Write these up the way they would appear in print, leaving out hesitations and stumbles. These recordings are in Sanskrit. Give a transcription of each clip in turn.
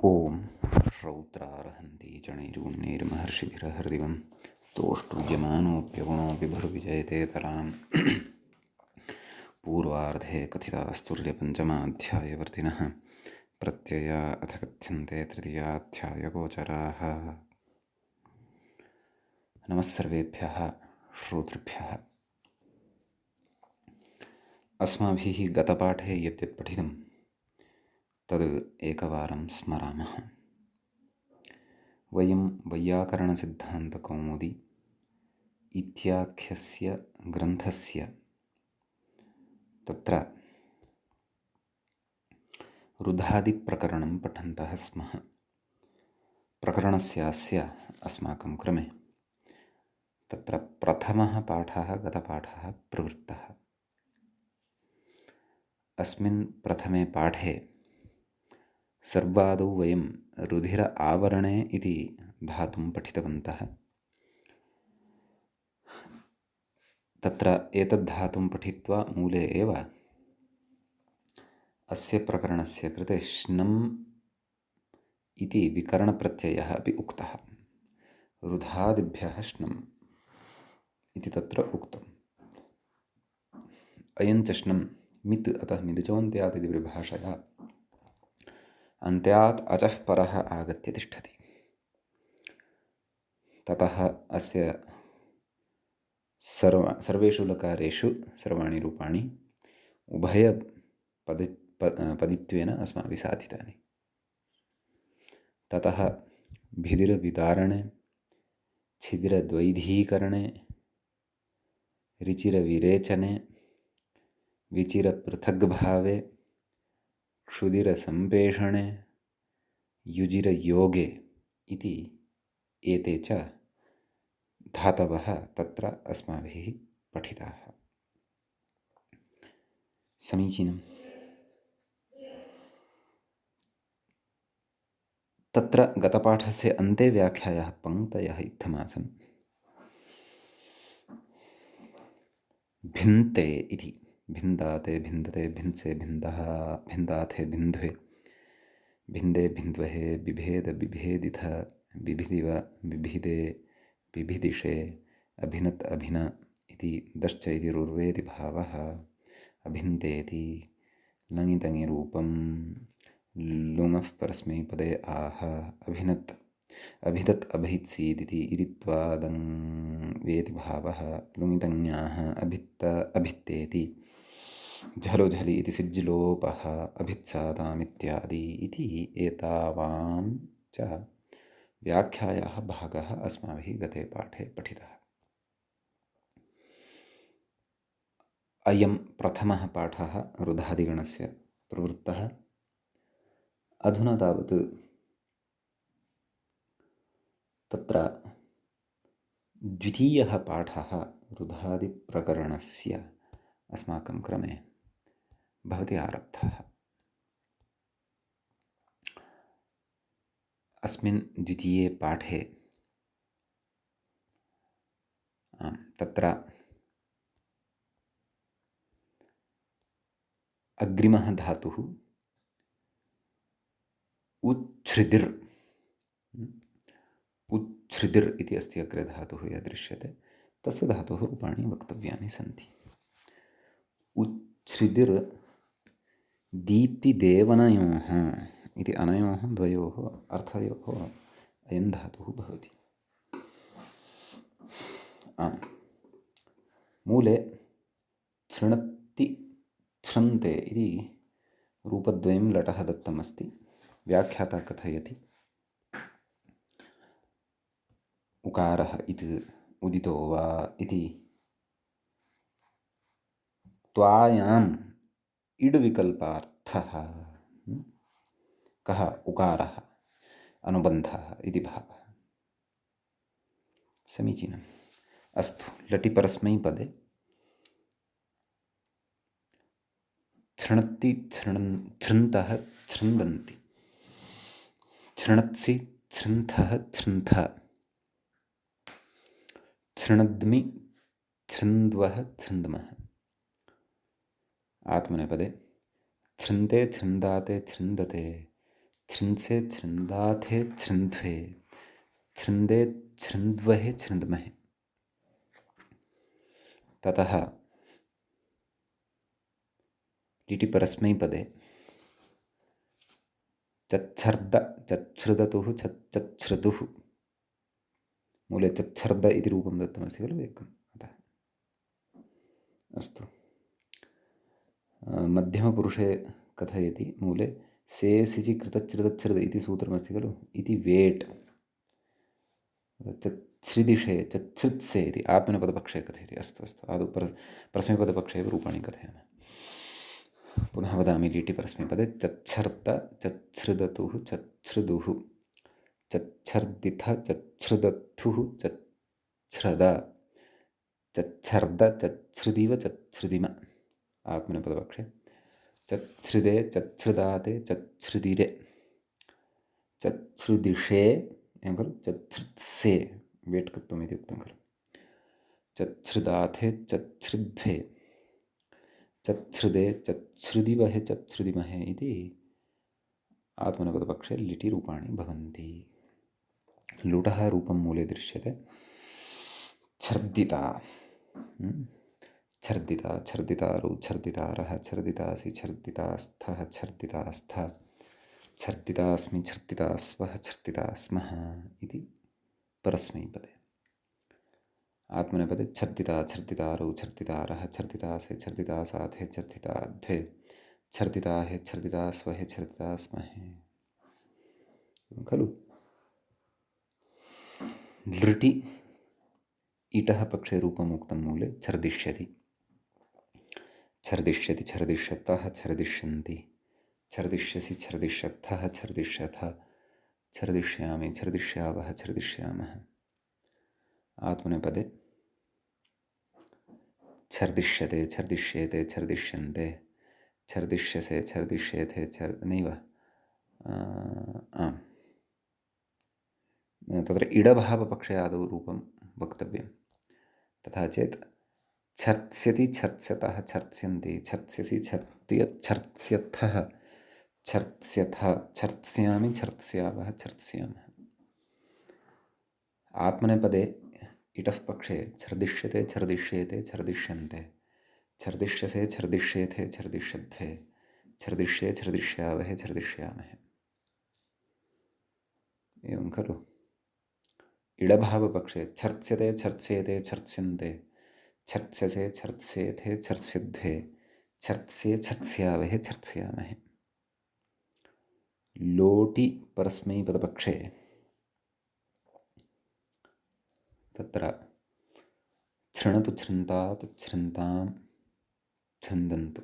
ॐ श्रौत्रार्हन्ति चणैर्गुण्यैर्महर्षिभिरहृदिवं तोष्टुयमानोऽप्यगुणोऽपि भर्विजयते तराम् पूर्वार्धे कथितास्तुल्यपञ्चमाध्यायवर्तिनः प्रत्यया अथ कथ्यन्ते तृतीयाध्यायगोचराः। नमः सर्वेभ्यः श्रोतृभ्यः। अस्माभिः गतपाठे यद्यत् पठितं तद् एकवारं स्मरामः। वयं वैयाकरणसिद्धान्तकौमुदी इत्याख्यस्य ग्रन्थस्य तत्र रुधादिप्रकरणं पठन्तः स्मः। प्रकरणस्यास्य अस्माकं क्रमे तत्र प्रथमः पाठः गतपाठः प्रवृत्तः। अस्मिन् प्रथमे पाठे सर्वादौ वयं रुधिर आवरणे इति धातुं पठितवन्तः। तत्र एतद्धातुं पठित्वा मूले एव अस्य प्रकरणस्य कृते श्नम् इति विकरणप्रत्ययः अपि उक्तः। रुधादिभ्यः श्नम् इति तत्र उक्तम्। अयञ्च श्नम् मित् अतः मिदचोऽन्त्यात् इति परिभाषया अन्त्यात् अचः परः आगत्य तिष्ठति। ततः अस्य सर्वेषु लकारेषु सर्वाणि रूपाणि उभयपदित्वेन अस्माभिः साधितानि। ततः भिदिरविदारणे, छिदिरद्वैधीकरणे, ऋचिरविरेचने, विचिरपृथग्भावे, क्षुदिरसम्पेषणे, युजिरयोगे इति एते च धातवः तत्र अस्माभिः पठिताः। समीचीनम्। तत्र गतपाठस्य अन्ते व्याख्यायाः पङ्क्तयः इत्थमासन्। भिन्ते इति भिन्दाते भिन्दते भिन्से भिन्दः भिन्दाथे भिन्ध्वे भिन्दे भिन्द्वहे बिभेद बिभेदिथ बिभिदिव बिभिदे बिभिदिषे अभिनत् अभिन इति दश्च इति रुर्वेति भावः अभिन्तेति लङितङिरूपं लुङः परस्मैपदे आह अभिनत् अभिदत् अभित्सीदिति इरित्वादं वेति भावः लुङितङ्याः अभित्त अभित्तेति झलोझलि इति सिज्लोपः अभित्सातामित्यादि इति एतावान् च व्याख्यायाः भागः अस्माभिः गते पाठे पठितः। अयं प्रथमः पाठः रुधादिगणस्य प्रवृत्तः। अधुना तावत् तत्र द्वितीयः पाठः रुधादिप्रकरणस्य अस्माकं क्रमे भवति आरब्धः। अस्मिन् द्वितीये पाठे तत्र अग्रिमः धातुः उच्छ्रिदिर् उच्छ्रिदिर् इति अस्ति अग्रे धातुः यः दृश्यते तस्य धातोः रूपाणि वक्तव्यानि सन्ति। उच्छ्रिदिर् दीप्तिदेवनयोः इति अनयोः द्वयोः अर्थयोः अयं धातुः भवति। मूले छृणत्ति छ्रन्ते इति रूपद्वयं लटः दत्तमस्ति। व्याख्याता कथयति उकारः इति उदितो वा इति त्वायाम् इड्विकल्पार्थः कः उकारः अनुबन्धः इति भावः। समीचीनम्। अस्तु। लटि परस्मैपदे छृणत्ति छृन्तः छृन्दन्ति छृणत्सि छृन्थः छृन्थ छृणद्मि छृन्द्वः छृन्द्मः। आत्मनेपदे छृन्ते छृन्दाते छृन्दते छृन्से छृन्दाथे छृन्ध्वे छृन्दे छृन्द्वहे छृन्द्महे। ततः लिटि परस्मैपदे चच्छर्द चच्छ्रुदतुः चच्छ्रुदुः मूले चच्छर्द इति रूपं दत्तमस्ति खलु एकम्, अतः अस्तु। मध्यमपुरुषे कथयति मूले से सिचि कृतच्छ्रुदच्छ्रुद इति सूत्रमस्ति खलु, इति वेट् चच्छ्रिदिशे चच्छ्रुत्से इति आत्मनेपदपक्षे कथयति। अस्तु अस्तु, आदौ परस्मैपदपक्षे एव रूपाणि कथयामः। पुनः वदामि, लीटि परस्मैपदे चच्छर्द चच्छ्रुदतुः चच्छ्रुदुः चच्छर्दिथ चच्छ्रुदथुः चच्छ्रद चच्छर्द चच्छ्रुदिव चच्छ्रुदिम। आत्मनेपदपक्षे चच्छ्रुदे चच्छ्रुदाते चच्छ्रुदिरे चच्छ्रुदिशे एवं खलु, चच्छ्रुत्से वेट् कृत्वम् इति उक्तं खलु, चच्छ्रुदाथे चच्छ्रुद्ध्वे चच्छ्रुदे चच्छ्रुदिवहे चच्छ्रुदिमहे इति आत्मनेपदपक्षे लिटि रूपाणि भवन्ति। लुटः रूपं मूले दृश्यते छर्दिता। छर्दिता छर्दितारौ छर्दितारः छर्दितासि छर्दितास्थः छर्दितास्थ छर्दितास्मि छर्दितास्वः छर्दितास्मः इति परस्मैपदे। आत्मनेपदे छर्दिता छर्दितारौ छर्दितारः छर्दितासे छर्दितासाथे छर्दिताध्वे छर्दिताहे छर्दितास्वहे छर्दितास्महे खलु। लृटि इटः पक्षे रूपम् उक्तं मूले छर्दिष्यति छर्दिष्यति छर्दिष्यतः छर्दिष्यन्ति छर्दिष्यसि छर्दिष्यथः छर्दिष्यथ छर्दिष्यामि छर्दिष्यावः छर्दिष्यामः। आत्मनेपदे छर्दिष्यते छर्दिष्येते छर्दिष्यन्ते छर्दिष्यसे छर्दिष्येथे नैव आम्, तत्र इडभावपक्षे आदौ रूपं वक्तव्यं। तथा चेत् छर्त्स्यति छर्त्स्यतः छर्त्स्यन्ति छर्त्स्यसि छर्त्स्यथः छर्त्स्यथ छर्त्स्यामि छर्त्स्यावः छर्त्स्यामः। आत्मनेपदे इटः पक्षे छर्दिष्यते छर्दिष्येते छर्दिष्यन्ते छर्दिष्यसे छर्दिष्येथे छर्दिष्यध्वे छर्दिष्ये छर्दिष्यावहे छर्दिष्यामहे एवं खलु। इडभावपक्षे छर्त्स्यते छर्त्स्येते छर्त्स्यन्ते छर्त्स्यसे छर्त्स्येथे छर्त्स्यध्वे छर्त्स्ये छर्त्स्यावहे छर्त्स्यामहे। लोटि परस्मैपदपक्षे तत्र छृणतु छृन्तात् छृन्तां छृन्दन्तु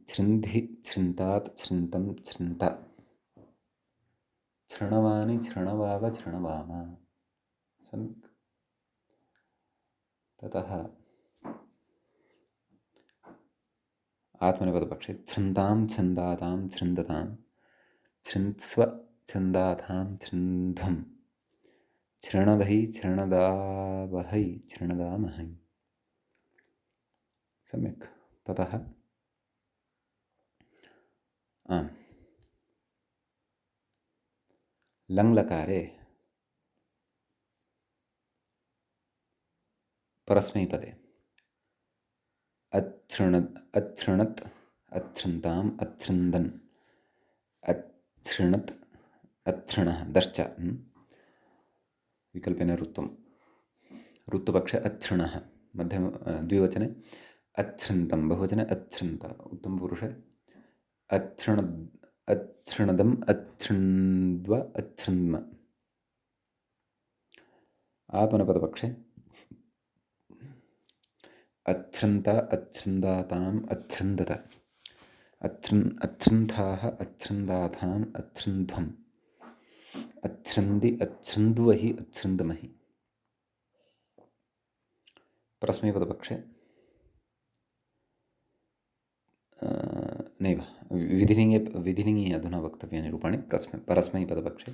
छृन्धि छृन्तात् छृन्तं छृन्त छृणवानि छृणवाव छृणवाम। सम्यक्। ततः आत्मनेपदपक्षे छन्दां छन्दातां छृन्दतां छृन्स्व छन्दातां छृन्ध्वं छृणधै छृणदावहै छृणदामहै। सम्यक्। ततः लङ्लकारे परस्मैपदे अच्छृणत् अच्छृन्ताम् अच्छृन्दन् अच्छृणत् अच्छृणः दश्च विकल्पेन ऋत्वं ऋत्वपक्षे अच्छृणः मध्यम द्विवचने अच्छृन्तं बहुवचने अच्छृन्त उत्तमपुरुषे अच्छृणदम् अच्छृण्द्व अच्छृण्म। आत्मनेपदपक्षे अच्छृन्त अच्छृन्दाताम् अच्छृन्दत अच्छृन्थाः अच्छृन्दाताम् अच्छृन्ध्वम् अच्छृन्दि अच्छृन्द्वहि अच्छृन्दमहि। परस्मैपदपक्षे नैव विधिलिङ्गे अधुना वक्तव्यानि रूपाणि। परस्मैपदपक्षे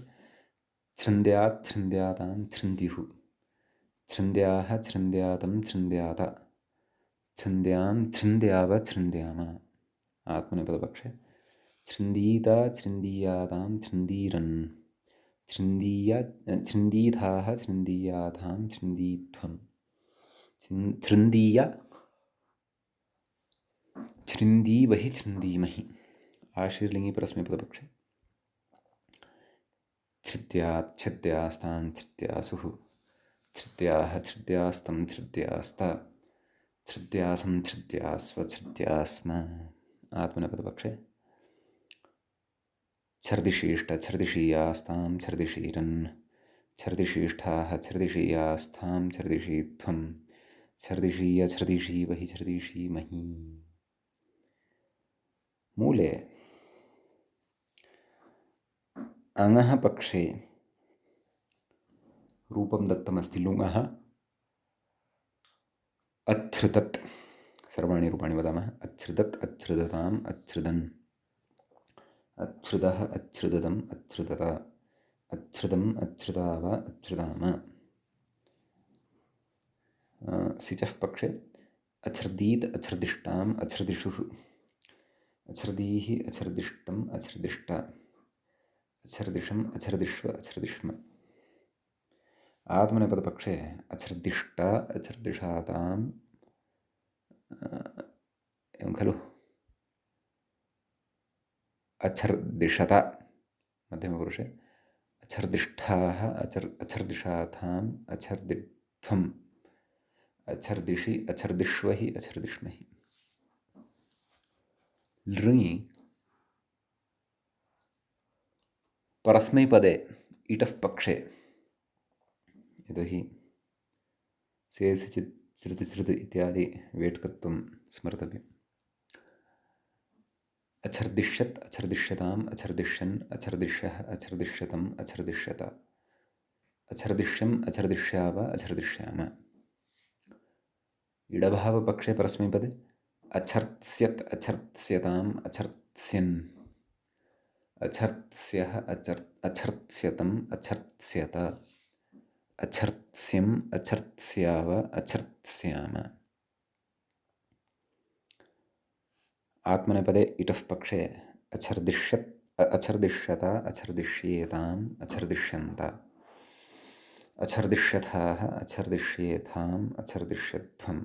छृन्द्यात् छृन्द्यातां छृन्द्युः छृन्द्याः छृन्द्यातं छृन्द्यात छन्द्यां छृन्द्याव छृन्द्याम। आत्मनेपदपक्षे छृन्दीता छृन्दीयातां छृन्दीरन् छृन्दीधाः छृन्दीयातां छृन्दीध्वम् छृन्दीय छृन्दीवहि छृन्दीमहि आशीर्लिङ्गि परस्मैपदपक्षे छृद्यात् छद्यास्तां छृद्यासुः छृद्याः छृद्यास्तं छृद्यास्ता छृद्यासं छृद्यास्व छृद्यास्म आत्मनेपदपक्षे छर्दिशीष्ट छर्दिशीयास्तां छर्दिशीरन् छर्दिशीष्ठाः छर्दिशीयास्तां छर्दिशीध्वम् छर्दिशीय छर्दिशीवहि छर्दिशीमहि मूले अङः पक्षे रूपं दत्तमस्ति लुङः अच्छ्रुतत् सर्वाणि रूपाणि वदामः अच्छ्रुतत् अच्छ्रुदताम् अच्छ्रुदन् अच्छ्रुदः अच्छ्रुदतम् अच्छ्रुदत अच्छ्रुदम् अच्छ्रुदाव अच्छ्रुदाम सिचः पक्षे अछर्दीत् अछर्दिष्टाम् अछर्दिषुः अछर्दीः अछर्दिष्टम् अछर्दिष्ट अछर्दिषम् अछर्दिष्व अछर्दिष्म आत्मनेपदपक्षे अछर्दिष्ट अछर्दिषाताम् एवं खलु अछर्दिषत मध्यमपुरुषे अछर्दिष्ठाः अछर्दिषाताम् अछर्दिध्वम् अछर्दिषि अछर्दिष्वहि अछर्दिष्महि लृङि परस्मैपदे इटः पक्षे यतोहि सेसिचित् श्रुतिश्रुति इत्यादि वेट्कत्वं स्मर्तव्यम् अछर्दिष्यत् अछर्दिष्यताम् अछर्दिष्यन् अछर्दिष्यः अछर्दिष्यतम् अछर्दिष्यत अछर्दिष्यम् अछर्दिष्याव अछर्दिष्याम इडभावपक्षे परस्मैपदे अछर्त्स्यत् अछर्त्स्यताम् अछर्त्स्यन् अछर्त्स्यः अछर्त्स्यतम् अछर्त्स्यत अछर्त्स्यम् अछर्त्स्याव अछर्त्स्याम आत्मनेपदे इटः पक्षे अछर्दिष्यत् अछर्दिष्यत अछर्दिष्येताम् अछर्दिष्यन्त अछर्दिष्यथाः अछर्दिष्येथाम् अछर्दिष्यध्वम्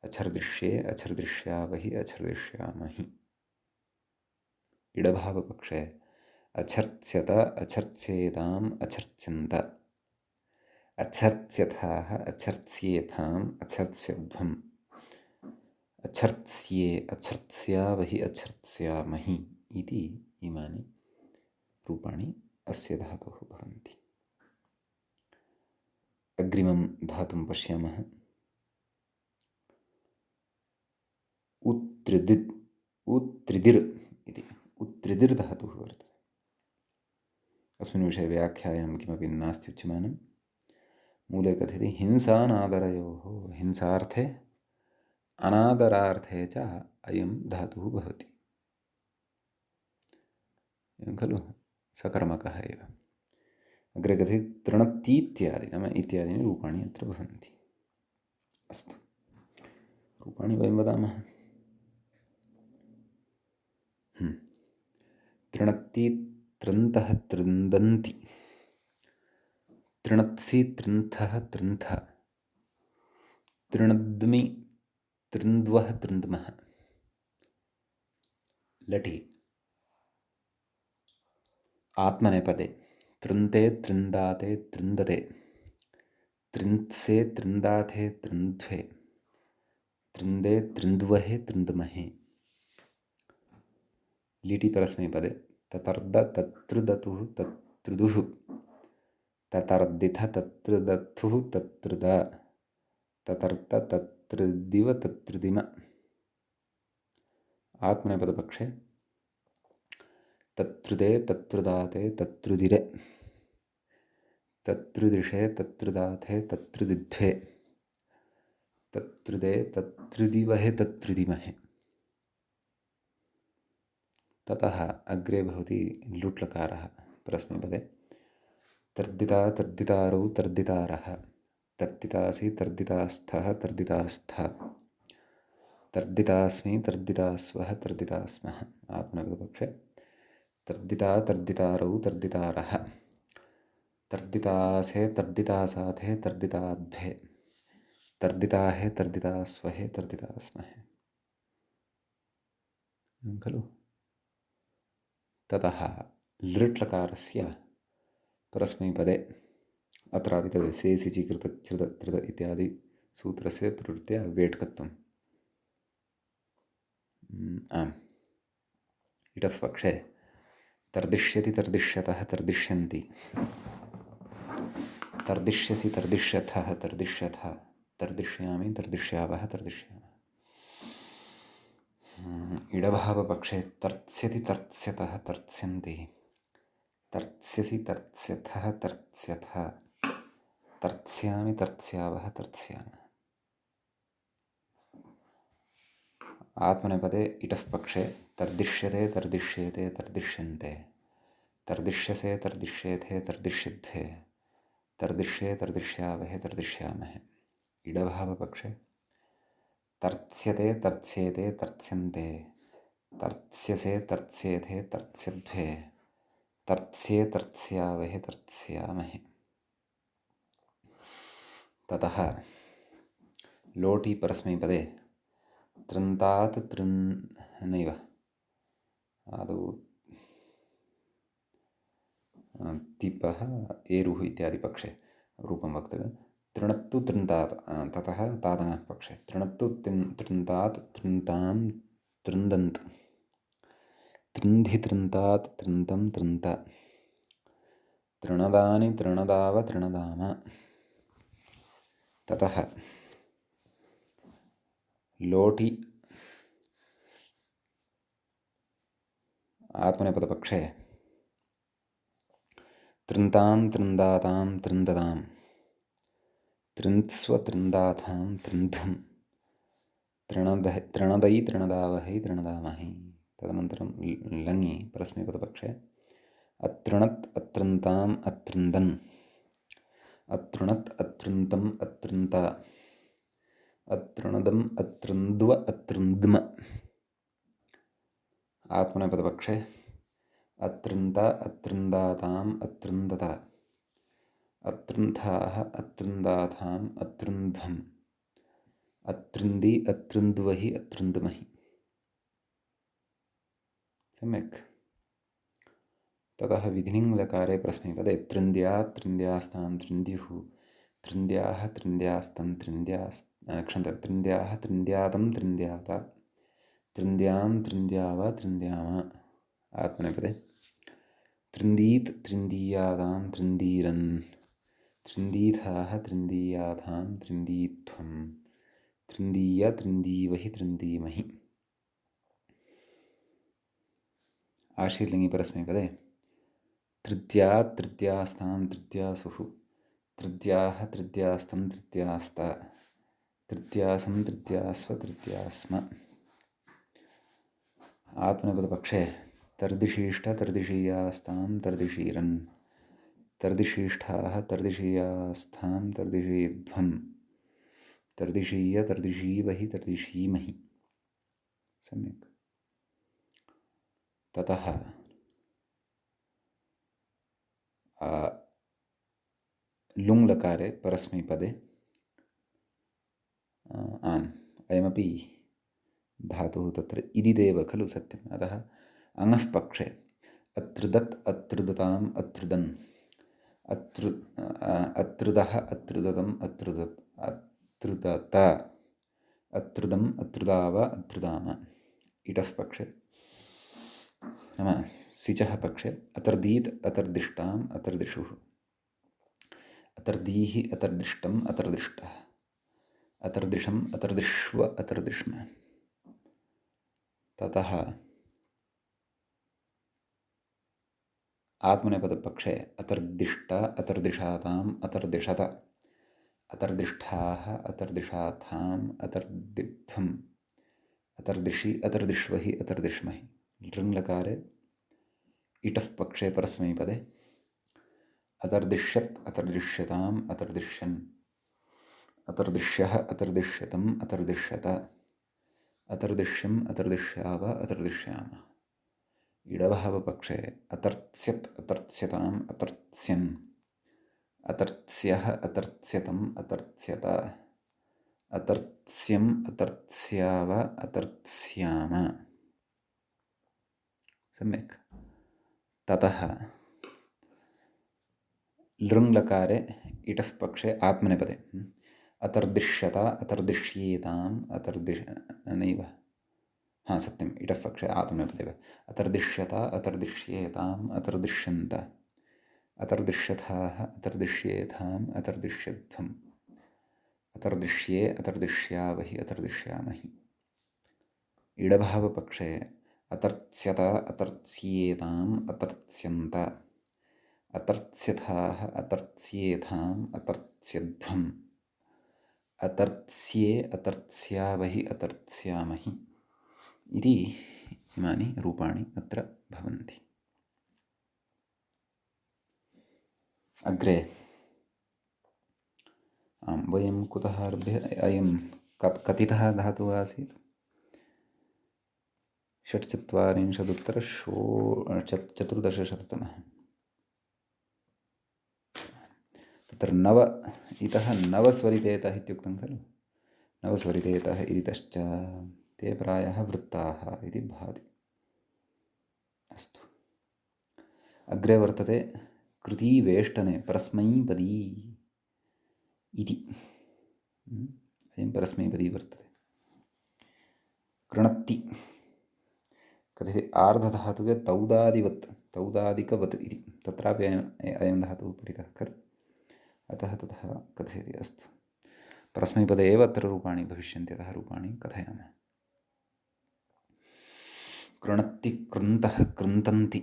अछर्दिष्ये अछर्दिष्यावहि अछर्दिष्यामहि इडभावपक्षे अछर्त्स्यत अछर्त्स्येताम् अछर्त्स्यन्त अछर्त्स्यथाः अछर्त्स्येथाम् अछर्त्स्यध्वम् अछर्त्स्ये अछर्त्स्यावहि अछर्त्स्यामहि इति इमानि रूपाणि अस्य धातोः भवन्ति अग्रिमं धातुं पश्यामः उत्त्रिदिर् इति उत्त्रिदिर् धातुः वर्तते अस्मिन् विषये व्याख्यायां किमपि नास्ति उच्यमानं मूले कथयति हिंसानादरयोः हिंसार्थे अनादरार्थे च अयं धातुः भवति एवं खलु सकर्मकः एव अग्रे कथयति तृणत्तीत्यादि नाम इत्यादीनि रूपाणि अत्र भवन्ति अस्तु रूपाणि वयं वदामः तृणत्ति तृन्तः तृन्दन्ति तृणत्सि तृन्थः तृन्थ तृणद्मि तृन्द्वः तृन्द्मः लटि आत्मनेपदे तृन्ते तृन्दाते तृन्दते तृन्त्से तृन्दाथे तृन्ध्वे तृन्दे तृन्द्वहे तृन्द्महे लिटि परस्मैपदे ततर्द तत्तृदतुः तत्तृदुः ततर्दिथ तत्तृदथुः तत्तृद ततर्त तत्तृदिव तत्तृदिम आत्मनेपदपक्षे तत्तृदे तत्तृदाते तत्तृदिरे तत्तृदिषे तत्तृदाथे तत्तृदिध्वे तत्तृदे तत्तृदिवहे तत्तृदिमहे ततः अग्रे भवति लुट्लकारः परस्मैपदे तर्दिता तर्दितारौ तर्दितारः तर्दितासि तर्दितास्थः तर्दितास्थ तर्दितास्मि तर्दितास्वः तर्दितास्मः आत्मनेपदपक्षे तर्दिता तर्दितारौ तर्दितारः तर्दितासे तर्दितासाथे तर्दिताद्भे तर्दिताहे तर्दितास्वहे तर्दितास्महे खलु। ततः लृट्लकारस्य परस्मैपदे अत्रापि तद् सेसिचि कृत धृत धृत इत्यादि सूत्रस्य प्रवृत्या वेट्कत्वम्। आम् इटः पक्षे तर्दिष्यति तर्दिष्यतः तर्दिष्यन्ति तर्दिष्यसि तर्दिष्यथः तर्दिष्यथः तर्दिष्यामि तर्दिष्यावः तर्दिष्यामः। इडभावपक्षे तर्त्स्यति तर्त्स्यतः तर्त्स्यन्ति तर्त्स्यसि तर्त्स्यथः तर्त्स्यथः तर्त्स्यामि तर्त्स्यावः तर्त्स्यामः। आत्मनेपदे इटः पक्षे तर्दिष्यते तर्दिष्येते तर्दिष्यन्ते तर्दिष्यसे तर्दिष्येथे तर्दिष्यद्धे तर्दिष्ये तर्दिष्यावहे तर्दिष्यामहे। इडभावपक्षे तर्त्स्यते तर्त्स्येते तर्त्स्यन्ते तर्त्स्यसे तर्त्स्येथे तर्त्स्यद्धे तर्त्स्ये तर्त्स्यावहे तर्त्स्यामहे। ततः लोटि परस्मैपदे तृन्तात् नैव आदौ तिपः एरुः इत्यादि पक्षे रूपं वक्तव्यं। तृणत्तु तृन्तात् ततः तादनः पक्षे तृणत्तु तृन्तात् तृन्तां तृन्दन्त् तृन्धि तृन्तात् तृन्तं तृन्त तृणदानि तृणदाव तृणदाम। ततः लोटि आत्मनेपदपक्षे तृन्तां तृन्दातां तृन्दतां तृन्त्स्व तृन्दाथां तृन्धुं तृणदै तृणदावहै तृणदामहि। तदनन्तरं लङि परस्मैपदपक्षे अतृणत् अतृन्ताम् अतृन्दन् अतृणत् अतृन्तम् अतृन्त अतृणदम् अतृन्द्व अतृन्द्म। आत्मनेपदपक्षे अतृन्त अतृन्दाताम् अतृन्दत अतृन्थाः अतृन्दाथाम् अतृन्ध्वम् अतृन्दी अतृन्द्वहि अतृन्द्महि। सम्यक्। ततः विधिनिङ्लकारे परस्मैपदे तृन्द्यात् तृन्द्यास्तां तृन्द्युः तृन्द्याः तृन्द्यास्तं तृन्द्याः तृन्द्यातं तृन्द्यात तृन्द्यां तृन्द्याव तृन्द्याम। आत्मनेपदे तृन्दीत् तृन्दीयातां तृन्दीरन् तृन्दीथाः तृन्दीयाथां तृन्दीध्वं तृन्दीय तृन्दीवहि तृन्दीमहि। आशीर्लिङ्गि परस्मैपदे तृतीयात् तृतीयास्तां तृतीयासुः तृतीयाः तृतीयास्तं तृतीयास्त तृतीयासं तृतीयास्व तृतीयास्म। आत्मनेपदपक्षे तर्दिशीष्ठ तर्दिशीयास्तां तर्दिशीरन् तर्दिशीष्ठाः तर्दिशीयास्थां तर्दिशीध्वं तर्दिशीय तर्दिशीवहि तर्दिशीमहि। सम्यक्। ततः लुङ्लकारे परस्मैपदे आम् अयमपि धातुः तत्र इदिदेव खलु सत्यम्। अतः अङः पक्षे अतृदत् अतृदताम् अतृदन् अतृदः अतृदतम् अतृदत् अतृदत अतृदम् अतृदाव अतृदाम। इटः पक्षे नाम सिचः पक्षे अतर्दीत् अतर्दिष्टाम् अतर्दिशुः अतर्दीः अतर्दिष्टम् अतर्दिष्टः अतर्दिशम् अतर्दिष्व अतर्दिष्म। ततः आत्मनेपदपक्षे अतर्दिष्ट अतर्दिशाताम् अतर्दिशत अतर्दिष्ठाः अतर्दिशाथाम् अतर्दिध्वम् अतर्दिशि अतर्दिष्वहि अतर्दिष्महि। लृङ्लकारे इटः पक्षे परस्मैपदे अतर्दिश्यत् अतर्दिश्यताम् अतर्दिश्यन् अतर्दिश्यः अतर्दिश्यतम् अतर्दिश्यत अतर्दिश्यम् अतर्दिश्याव अतर्दिश्यामः। इडभावपक्षे अतर्त्स्यत् अतर्त्स्यताम् अतर्त्स्यन् अतर्त्स्यः अतर्त्स्यतम् अतर्त्स्यत अतर्त्स्यम् अतर्त्स्याव अतर्त्स्याम। सम्यक्। ततः लृङ् लकारे इटः पक्षे आत्मनेपदे अतर्दिश्यता अतर्दिश्येताम् नैव सत्यम् इटः पक्षे आत्मनेपदे अतर्दिश्यता अतर्दिश्येताम् अतर्दिश्यन्त अतर्दिश्यथाः अतर्दिश्येथाम् अतर्दिश्यध्वम् अतर्दिश्ये अतर्दिश्यावहि अतर्दिश्यामहि। इडभावपक्षे अतर्त्स्यत अतर्त्स्येताम् अतर्त्स्यन्त अतर्त्स्यथाः अतर्त्स्येथाम् अतर्त्स्यध्वम् अतर्त्स्ये अतर्त्स्यावहि अतर्त्स्यामहि इति इमानि रूपाणि अत्र भवन्ति। अग्रे वयं कुतः आरभ्य अयं कथितः धातुः आसीत् 1414 तत्र नव इतः नवस्वरितेतः इत्युक्तं खलु। नवस्वरितेतः इरितश्च ते प्रायः वृत्ताः इति भाति। अस्तु, अग्रे वर्तते कृती वेष्टने परस्मैपदी इति। अयं परस्मैपदी वर्तते। कृणत्ति कथयति आर्धधातुके तौदादिवत् तौदादिकवत् इति तत्रापि अयं धातुः पठितः खलु। अतः ततः कथयति। अस्तु, परस्मैपदे एव अत्र रूपाणि भविष्यन्ति, अतः रूपाणि कथयामः। कृणत्ति कृन्तः कृन्तन्ति।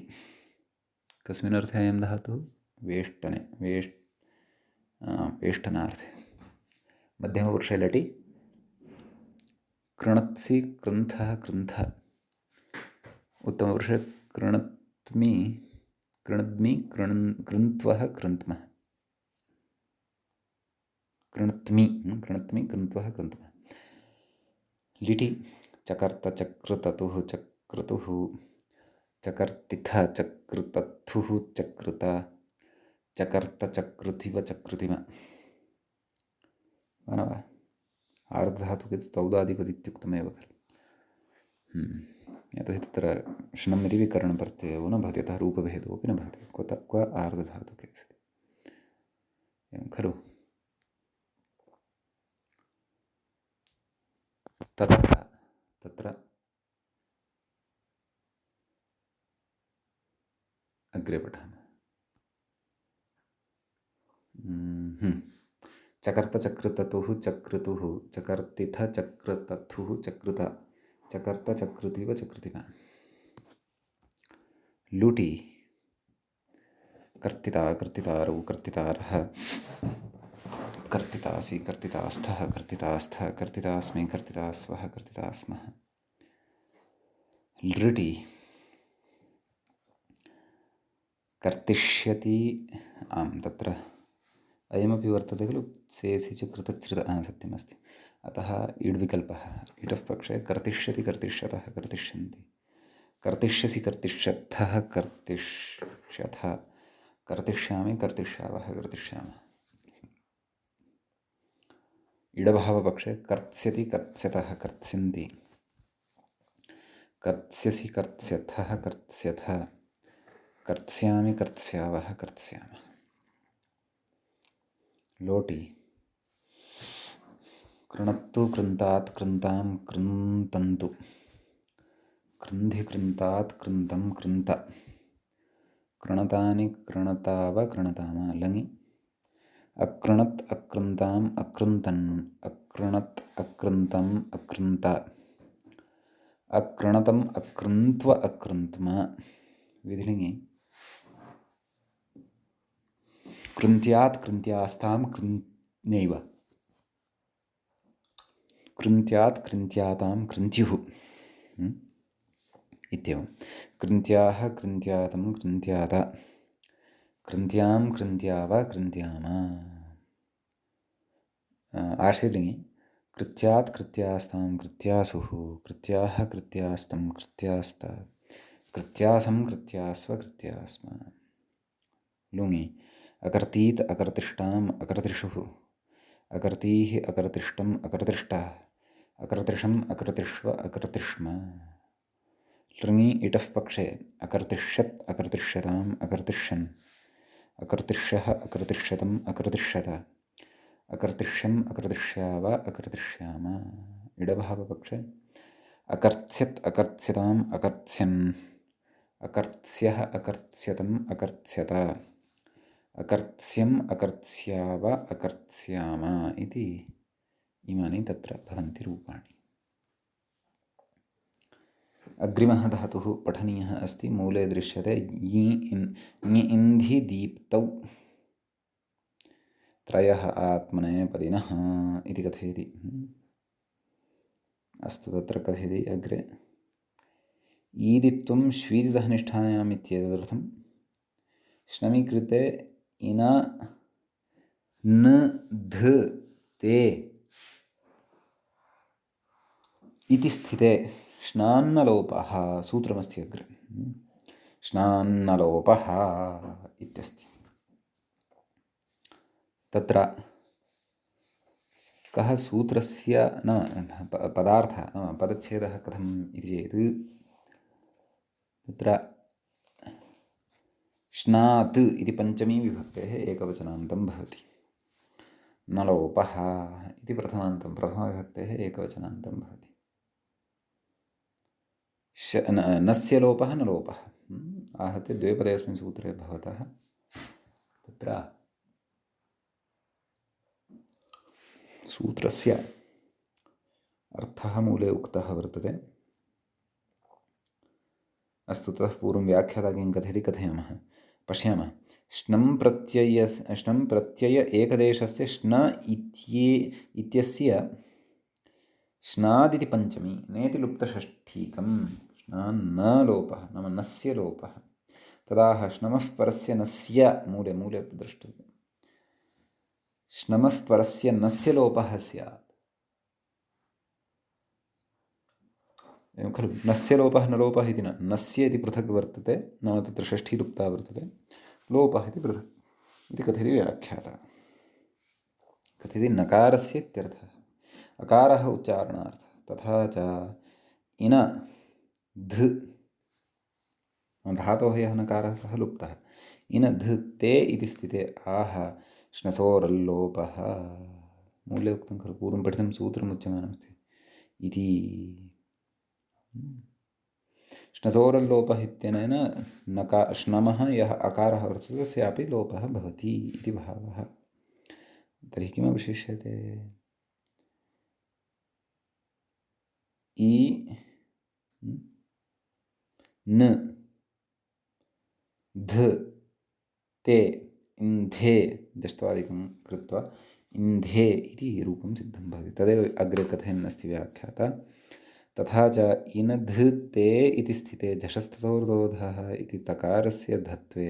कस्मिन् अर्थे अयं धातुः? वेष्टने वेष्टनार्थे। मध्यमपुरुषे लटि कृणत्सि कृन्थः कृन्थः। उत्तमपुरुषे कृणत्मि कृणद्मि कृन्त्वः कृन्त्मः। कृणत्मि कृन्त्वः कृन्त्मः। लिटि चकर्त चक्रततुः चक्रतुः चकर्तिथ चकृतथुः चकृत चकर्त चकृतिव चकृतिम। न वा? आर्धधातुके तौदादिवत् इत्युक्तमेव खलु। यतोहि तत्र श्नम् इति विकरणप्रत्ययो न भवति, अतः रूपभेदोऽपि न भवति। क्व आर्धधातुके अस्ति एवं खलु। ततः तत्र अग्रे पठामः। चकर्त चक्रततुः चक्रतुः चकर्तिथ चक्रतथुः चकृत चकर्त चकृतिव चकृतिम। लुटि कर्तिता कर्तितारौ कर्तितारः कर्तितासि कर्तितास्थः कर्तितास्थ कर्तितास्मि कर्तितास्वः कर्तितास्मः। लृटि कर्तिष्यति। तत्र अयमपि वर्तते खलु, सेसि च कृतच्छ्रित सत्यमस्ति। अतः इड्विकल्पः। इटः पक्षे कर्तिष्यति कर्तिष्यतः कर्तिष्यन्ति कर्तिष्यसि कर्तिष्यत्थः कर्तिष्यथ कर्तिष्यामि कर्तिष्यावः कर्तिष्यामः। इडभावपक्षे कर्त्स्यति कर्त्स्यतः कर्त्स्यन्ति कर्त्स्यसि कर्त्स्यथः कर्त्स्यथ कर्त्स्यामि कर्त्स्यावः कर्त्स्यामः। लोटि कृणत्तु कृन्तात् कृन्तां कृन्तन्तु कृन्धि कृन्तात् कृन्तं कृन्त कृणतानि कृणताव कृणताम। लङि अकृणत् अकृन्ताम् अकृन्तन् अकृणत् अकृन्तम् अकृन्त अकृणतम् अकृन्त्व अकृन्त्म। विधिलिङि कृन्त्यात् कृन्त्यास्तां कृन्त्यैव कृन्त्यात् कृन्त्यातां कृन्त्युः इत्येवं। कृन्त्याः कृन्त्यातं कृन्त्यात कृन्त्यां कृन्त्याव कृन्त्याम। आश्रयलिङि कृत्यात् कृत्यास्तां कृत्यासुः कृत्याः कृत्यास्तं कृत्यास्ता कृत्यासं कृत्यास्व कृत्यास्म लुङि अकर्तीत् अकर्तिष्टाम् अकर्तिषुः अकर्तीः अकर्तिष्टम् अकर्तिष्टाः अकर्तिषम् अकर्तिष्व अकर्तिष्म लृङि इटः पक्षे अकर्तिष्यत् अकर्तिष्यताम् अकर्तिष्यन् अकर्तिष्यः अकर्तिष्यतम् अकर्तिष्यत अकर्तिष्यम् अकर्तिष्याव अकर्तिष्याम इडभावपक्षे अकर्त्स्यत् अकर्त्स्यताम् अकर्त्स्यन् अकर्त्स्यः अकर्त्स्यतम् अकर्त्स्यत अकर्त्स्यम् अकर्त्स्याव अकर्त्स्याम इति इमानि तत्र भवन्ति रूपाणि। अग्रिमः धातुः पठनीयः अस्ति। मूले दृश्यते ञि इन्धि दीप्तौ त्रयः आत्मनेपदिनः इति कथयति। अस्तु तत्र कथयति अग्रे ईदित्वं श्वीदितः निष्ठायाम् इत्येतदर्थं श्नमि कृते इन न ध ते इति स्थिते श्नान्नलोपः सूत्रमस्ति अग्रे श्नान्नलोपः इत्यस्ति। तत्र कः सूत्रस्य पदार्थः पदच्छेदः कथम् इति चेत् तत्र श्नात् इति पञ्चमी विभक्तेः एकवचनान्तं भवति। नलोपः इति प्रथमाविभक्तेः एकवचनान्तं भवति। नस्य लोपः न लोपः आहत्य द्वे पदे अस्मिन् सूत्रे भवतः तत्र सूत्रस्य अर्थः मूले उक्तः वर्तते। अस्तु ततः पूर्वं व्याख्याता किं कथयति कथयामः पश्यामः श्नं प्रत्यय एकदेशस्य श्न इत्यस्य श्नादिति पञ्चमी नेति लुप्तषष्ठीकं श्नान्न लोपः नाम नस्य लोपः तदाह श्नमः परस्य नस्य मूले द्रष्टव्यं श्नमः परस्य नस्य लोपः स्यात् एवं खलु नस्य लोपः न लोपः इति न नस्य इति पृथक् वर्तते नाम तत्र षष्ठी लुप्ता वर्तते लोपः इति पृथक् इति कथयति व्याख्याता कथयति नकारस्य इत्यर्थः अकारः उच्चारणार्थः तथा च इन ध धातोः यः नकारः सः लुप्तः इन ध ते इति स्थिते आह श्नसोरल्लोपः मूले उक्तं खलु पूर्वं पठितं सूत्रम् उच्यमानमस्ति इति श्नसोरल्लोपः इत्यनेन श्नमः यः अकारः वर्तते तस्यापि लोपः भवति इति भावः। तर्हि किमवशिष्यते इ न ध ते इन्धे जष्ट्वादिकं कृत्वा इन्धे इति रूपं सिद्धं भवति। तदेव अग्रे कथयन्नस्ति व्याख्याता तथा च इनधृ ते इति स्थिते झषस्ततोर्दोधः इति तकारस्य धत्वे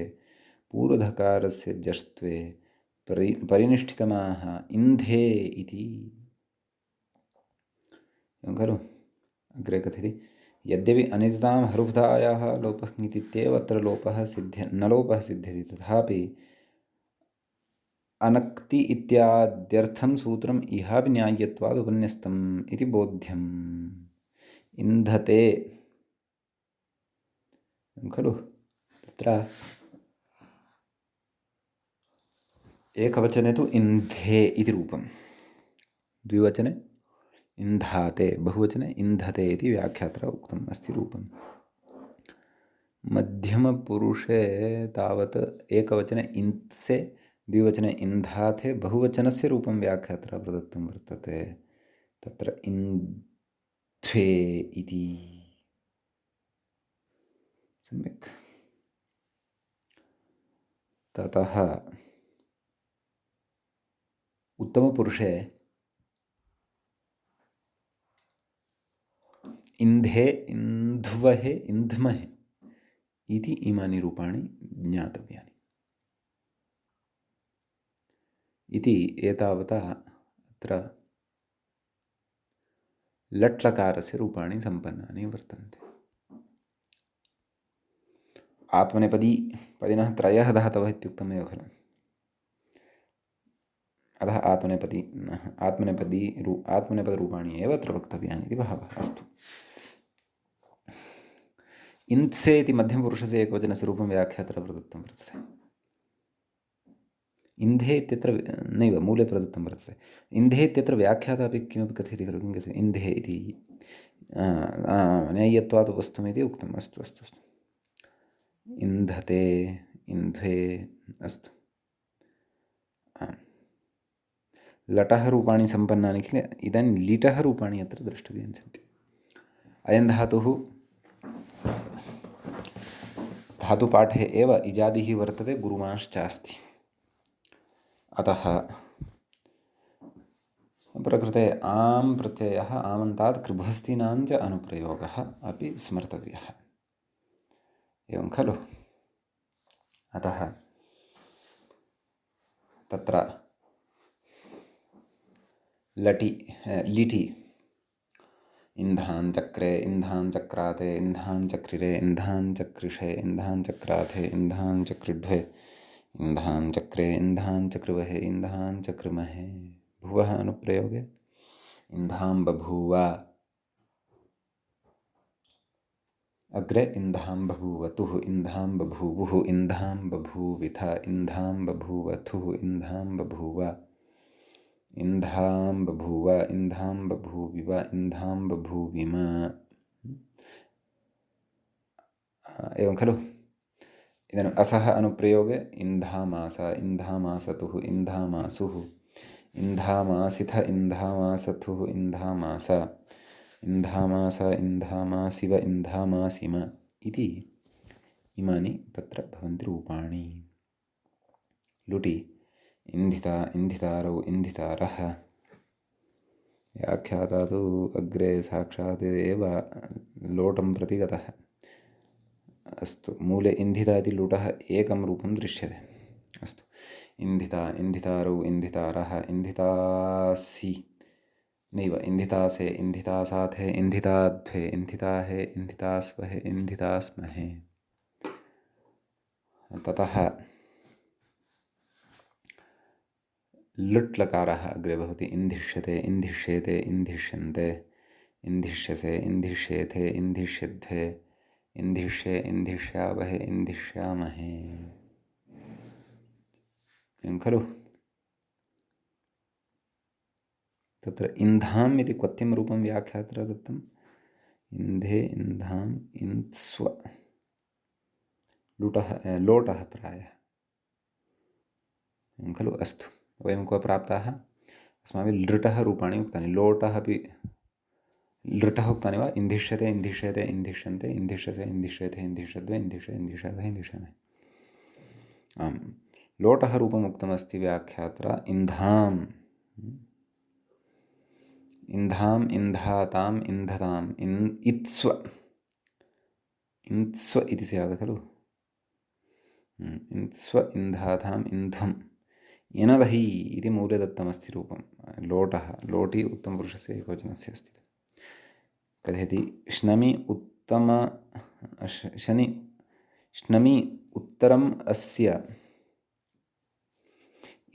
पूर्वधकारस्य जष्ट्वे परिनिष्ठितमाः इन्धे इति खलु अग्रे कथयति यद्यपि अनितां हरुभधायाः लोपः ङितित्येव अत्र लोपः न लोपः सिद्ध्यति तथापि अनक्ति इत्याद्यर्थं सूत्रम् इहापि न्याय्यत्वाद् उपन्यस्तम् इति बोध्यम् इन्धते खलु तत्र एकवचने तु इन्धे इति रूपं द्विवचने इन्धाते बहुवचने इन्धते इति व्याख्यात्र उक्तम् अस्ति रूपं मध्यमपुरुषे तावत् एकवचने इन्त्से द्विवचने इन्धाते बहुवचनस्य रूपं व्याख्यात्र प्रदत्तं वर्तते तत्र इन्ध्वे इति सम्यक् ततः उत्तमपुरुषे इन्धे इन्ध्वहे इन्ध्महे इति इमानि रूपाणि ज्ञातव्यानि इति एतावता अत्र लट्लकारस्य रूपाणि सम्पन्नानि वर्तन्ते। आत्मनेपदी पदिनः त्रयः धातवः इत्युक्तमेव खलु। अतः आत्मनेपदरूपाणि एव अत्र वक्तव्यानि इति भावः। अस्तु, इन्त्से इति मध्यमपुरुषस्य एकवचनस्य रूपं व्याख्यात्र प्रदत्तं वर्तते। इन्धे इत्यत्र नैव मूले प्रदत्तं वर्तते। इन्धे इत्यत्र व्याख्याता अपि किमपि कथयति खलु। किं कथयति? इन्धे इति न्याय्यत्वात् वस्तुमिति उक्तम्। अस्तु अस्तु अस्तु, इन्धते, इन्ध्वे। अस्तु, लटः रूपाणि सम्पन्नानि किल। इदानीं लिटः रूपाणि अत्र द्रष्टव्यानि सन्ति। अयं धातुः धातुपाठे एव इजादिः वर्तते, गुरुमाश्चास्ति। अतः प्रकृते आम् प्रत्ययः आमन्तात् कृभस्तीनाञ्च अनुप्रयोगः अपि स्मर्तव्यः, एवं खलु। अतः तत्र लिटि इन्धाञ्चक्रे, इन्धाञ्चक्राते, इन्धाञ्चक्रिरे, इन्धाञ्चक्रिषे, इन्धाञ्चक्राथे, इन्धाञ्चक्रिढ्वे, इन्धाञ्चक्रे, इन्धाञ्चक्रिवहे, इन्धाञ्चक्रिमहे। भुवः अनुप्रयोगे इन्धां बभूव, अग्रे इन्धां बभूवतुः, इन्धां बभूवुः, इन्धां बभूविथ, इन्धां बभूवथुः, इन्धां बभूव, इन्धां बभूव, इन्धां बभूविव, इन्धां बभूविम, एवं खलु। इदानीम् असः अनुप्रयोगे इन्धामास, इन्धामासतुः, इन्धामासुः, इन्धामासिथ, इन्धामासथुः, इन्धामास, इन्धामास, इन्धामासिव, इन्धामासिम इति इमानि तत्र भवन्ति रूपाणि। लुटि इन्धिता, इन्धितारौ, इन्धितारः। व्याख्याता तु अग्रे साक्षात् एव लोटं प्रति गतः। अस्तु, मूले इन्धिता इति लुटः एकं रूपं दृश्यते। अस्तु, इन्धिता, इन्धितारौ, इन्धितारः, इन्धितासि नैव, इन्धितासे, इन्धितासाथे, इन्धिताध्वे, इन्धिताहे, इन्धितास्वहे, इन्धितास्महे। ततः लुट्लकारः अग्रे भवति। इन्धिष्यते, इन्धिष्येते, इन्धिष्यन्ते, इन्धिष्यसे, इन्धिष्येथे, इन्धिष्यध्वे, इन्धिष्ये, इन्धिष्यावहे, इन्धिष्यामहे, एवं खलु। तत्र इन्धाम् इति क्वथितं रूपं व्याख्यात्र दत्तम्। इन्धे, इन्धाम्, इन्त्स्व, लोटः प्रायः, एवं खलु। अस्तु, वयं क्व प्राप्ताः? अस्माभिः लृटः रूपाणि उक्तानि। लोटः अपि लृटः उक्तानि वा? इन्धिष्यते, इन्धिष्यते, इन्धिष्यन्ते, इन्धिष्यसे, इन्धिष्येथे, इन्धिष्यद्वे, इन्धिष्य, इन्धिष्यावहे, इन्धिष्यामहे। आम्, लोटः रूपम् उक्तमस्ति व्याख्यात्र इन्धाम्, इन्धाम्, इन्धाताम्, इन्धताम्, इत्स्व, इन्त्स्व इति स्यात् खलु। इन्त्स्व, इन्धाताम्, इन्ध्वम्। इनदहि इति मूले दत्तमस्ति रूपं। लोटः, लोटि उत्तमपुरुषस्य एकवचनस्य अस्ति। कथयति श्नमि उत्तरम् अस्य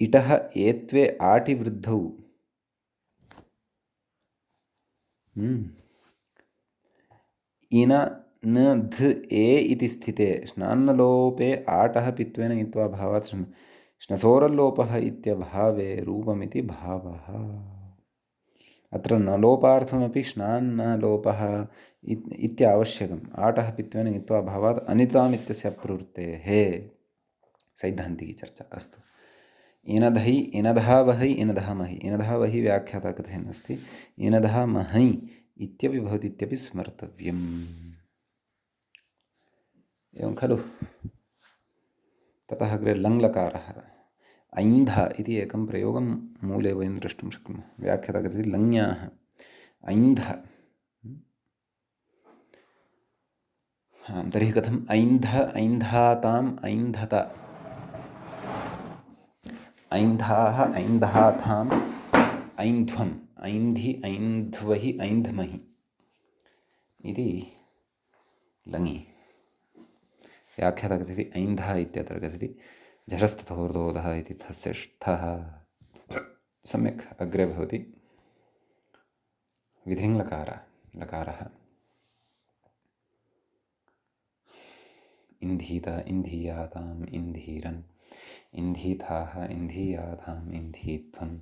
इटः एत्वे आटि वृद्धौ। इन न ध ए इति स्थिते श्नान्नलोपे आटः पित्वेन ङित्वा भावात् श्नसोरल्लोपः इत्यभावे रूपमिति भावः। अत्र न लोपार्थमपि श्नान्नलोपः इत्यावश्यकम्। आटः पित्वेन ङित्वा भावात् अनिताम् इत्यस्य प्रवृत्तेः सैद्धान्तिकी चर्चा। अस्तु, इनधै, इनधावहै, इनधामहि। इनधावहि व्याख्याता कथयन् अस्ति। इनधामहै इत्यपि भवति, इत्यपि स्मर्तव्यम्, एवं खलु। ततः अग्रे लङ्लकारः। ऐन्ध इति एकं प्रयोगं मूले वयं द्रष्टुं शक्नुमः। व्याख्याता कथयति लङ्याः ऐन्ध। तर्हि कथम्? ऐन्ध, ऐन्धाताम्, ऐन्धत, ऐन्धाः, ऐन्धाथाम्, ऐन्ध्वम्, ऐन्धि ऐन्ध्वहि ऐन्ध्महि इति लङि व्याख्याता कथयति ऐन्धः इत्यत्र कथयति झषस्तथोर्दोधः इति तस्य ष्ठः सम्यक् अग्रे भवति लकारः इन्धीत इन्धीयाताम् इन्धीरन् इन्धीथाः इन्धीयाताम् इन्धीध्वम्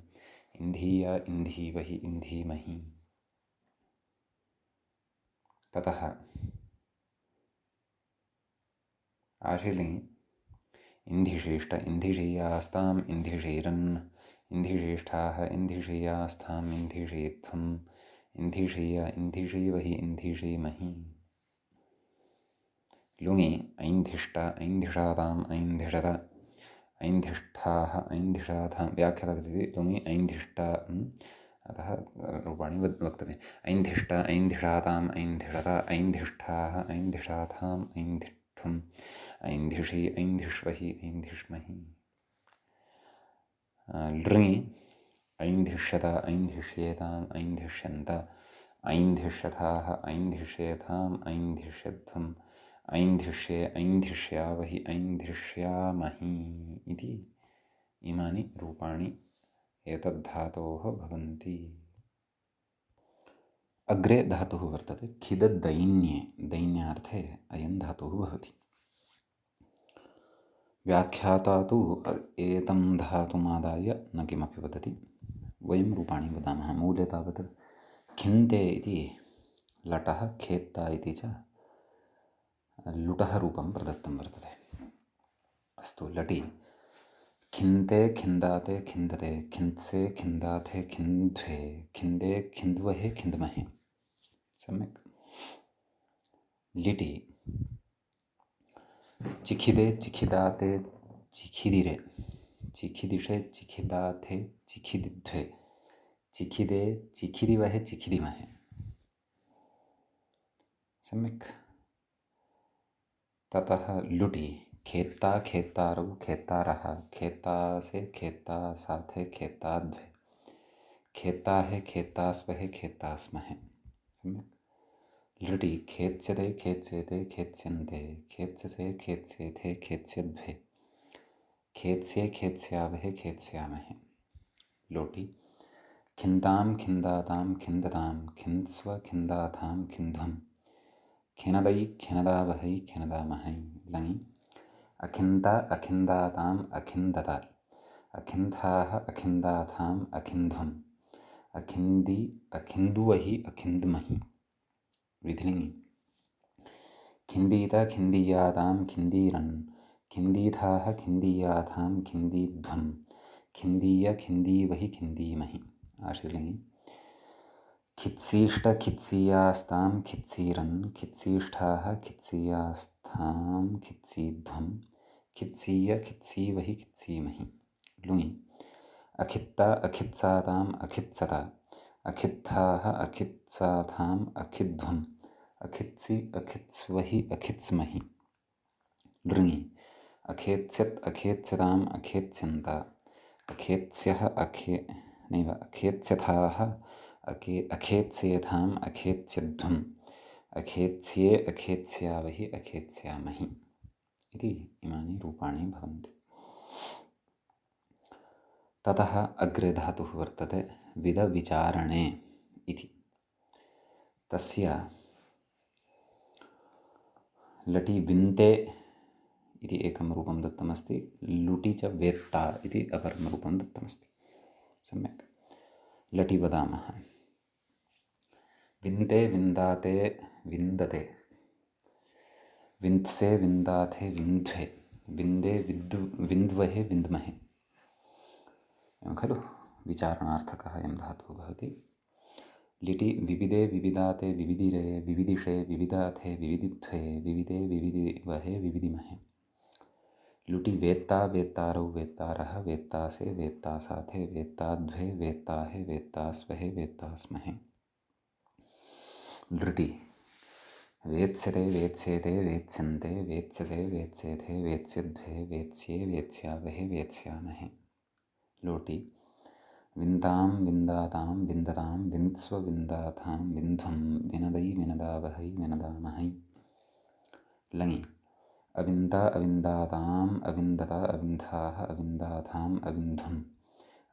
इन्धीय इन्धीवहि इन्धीमहि ततः आशीर्लिङ्गि इन्धिषेष्ठ इन्धिषीयास्ताम् इन्धिषीरन् इन्धिषेष्ठाः इन्धिषीयास्ताम् इन्धिषीध्वम् इन्धिषीय इन्धिषीवहि इन्धिषीमहि लुङि ऐन्धिष्ट ऐन्धिषाताम् ऐन्धिषत ऐन्धिष्ठाः ऐन्धिषातां व्याख्याता कथयति लुङि ऐन्धिष्ट अतः रूपाणि वक्तव्यम् ऐन्धिष्ट ऐन्धिषाताम् ऐन्धिषत ऐन्धिष्ठाः ऐन्धिषाताम् ऐन्धिष्ठुम् ऐन्धिषि ऐन्धिष्वहि ऐन्धिष्महि लृङि ऐन्धिष्यत ऐन्धिष्येताम् ऐन्धिष्यन्त ऐन्धिष्यथाः ऐन्धिष्येताम् ऐन्धिष्यध्वम् ऐन्धिष्ये ऐन्धिष्यावहि ऐन्धिष्यामहि इति इमानि रूपाणि एतद्धातोः भवन्ति। अग्रे धातुः वर्तते खिददैन्ये दैन्यार्थे अयं धातुः भवति। व्याख्याता तु एतं धातुमादाय न किमपि वदति, वयं रूपाणि वदामः। मूले तावत् खिन्ते इति लटः खेत्ता इति च लुटः रूपं प्रदत्तं वर्तते। अस्तु, लटि खिन्ते खिन्दाते खिन्दते खिन्त्से खिन्दाथे खिन्ध्वे खिन्दे खिन्द्वहे खिन्द्महे सम्यक्। लिटि चिखिदे चिखिदाते चिखिदिरे चिखिदिषे चिखिदाथे चिखिदिध्वे चिखिदे चिखिदिवहे चिखिदिमहे सम्यक्। ततः लुटि खेत्ता खेत्तारौ खेत्तारः खेत्तासे खेत्तासाथे खेत्ताध्वे खेत्ताहे खेत्तास्वहे खेत्तास्महे सम्यक्। लृटि खेत्स्यते खेत्स्येते खेत्स्यन्ते खेत्स्यसे खेत्स्येथे खेत्स्यध्वे खेत्स्ये खेत्स्यावहे खेत्स्यामहे। लोटि खिन्तां खिन्दातां खिन्दतां खिन्स्व खिन्दातां खिन्ध्वम् खिनदै खिनदावहै खिनदामहै। लङि अखिन्त अखिन्दाताम् अखिन्दत अखिन्थाः अखिन्दाताम् अखिन्ध्वम् अखिन्दि अखिन्दुवहि अखिन्द्महि। विधिलिङि खिन्दीत खिन्दीयातां खिन्दीरन् खिन्दीथाः खिन्दीयातां खिन्दीध्वम् खिन्दीय खिन्दीवहि खिन्दीमहि। आशीर्लिङि खित्सीष्ट खित्सीयास्तां खित्सीरन् खित्सीष्ठाः खित्सीयास्तां खित्सीध्वम् खित्सीय खित्सीवहि खित्सीमहि। लुङि अखित्त अखित्साताम् अखित्सत अखित्थाः अखित्साताम् अखिध्वम् अखित्सि अखित्स्वहि अखित्स्महि। लृङि अखेत्स्यत् अखेत्स्यताम् अखेत्स्यन्त अखेत्स्यः अखेत्स्यथाः अखेत्स्येथाम् अखेत्स्यध्वम् अखेत्स्ये अखेत्स्यावहि अखेत्स्यामहि इति इमानि रूपाणि भवन्ति। ततः अग्रे धातुः वर्तते विदविचारणे इति। तस्य लटि विन्ते इति एकं रूपं दत्तमस्ति, लुटि च वेत्ता इति अपरं रूपं दत्तमस्ति सम्यक्। लटि वदामः विन्ते विन्दाते विन्दते विन्त्से विन्दाथे विन्ध्वे विन्दे विन्द्वहे विन्द्महे एवं खलु विचारणार्थकः अयं धातुः भवति। लिटि विविदे विविदाते विविदिरे विविदिषे विविदाथे विविदिध्वे विविदे विविदिवहे विविदिमहे। लुटि वेत्ता वेत्तारौ वेत्तारः वेत्तासे वेत्तासाथे वेत्ताध्वे वेत्ताहे वेत्तास्वहे वेत्तास्महे। लृटि वेत्स्यते वेत्स्येते वेत्स्यन्ते वेत्स्यसे वेत्स्येथे वेत्स्यध्वे वेत्स्ये वेत्स्यावहे वेत्स्यामहे। लोटि विन्तां विन्दातां विन्दतां विन्त्स्व विन्दातां विन्ध्वं विनदै विनदावहै विनदामहै। लङि अविन्ता अविन्दाताम् अविन्दता अविन्धाः अविन्दाताम् अविन्ध्वम्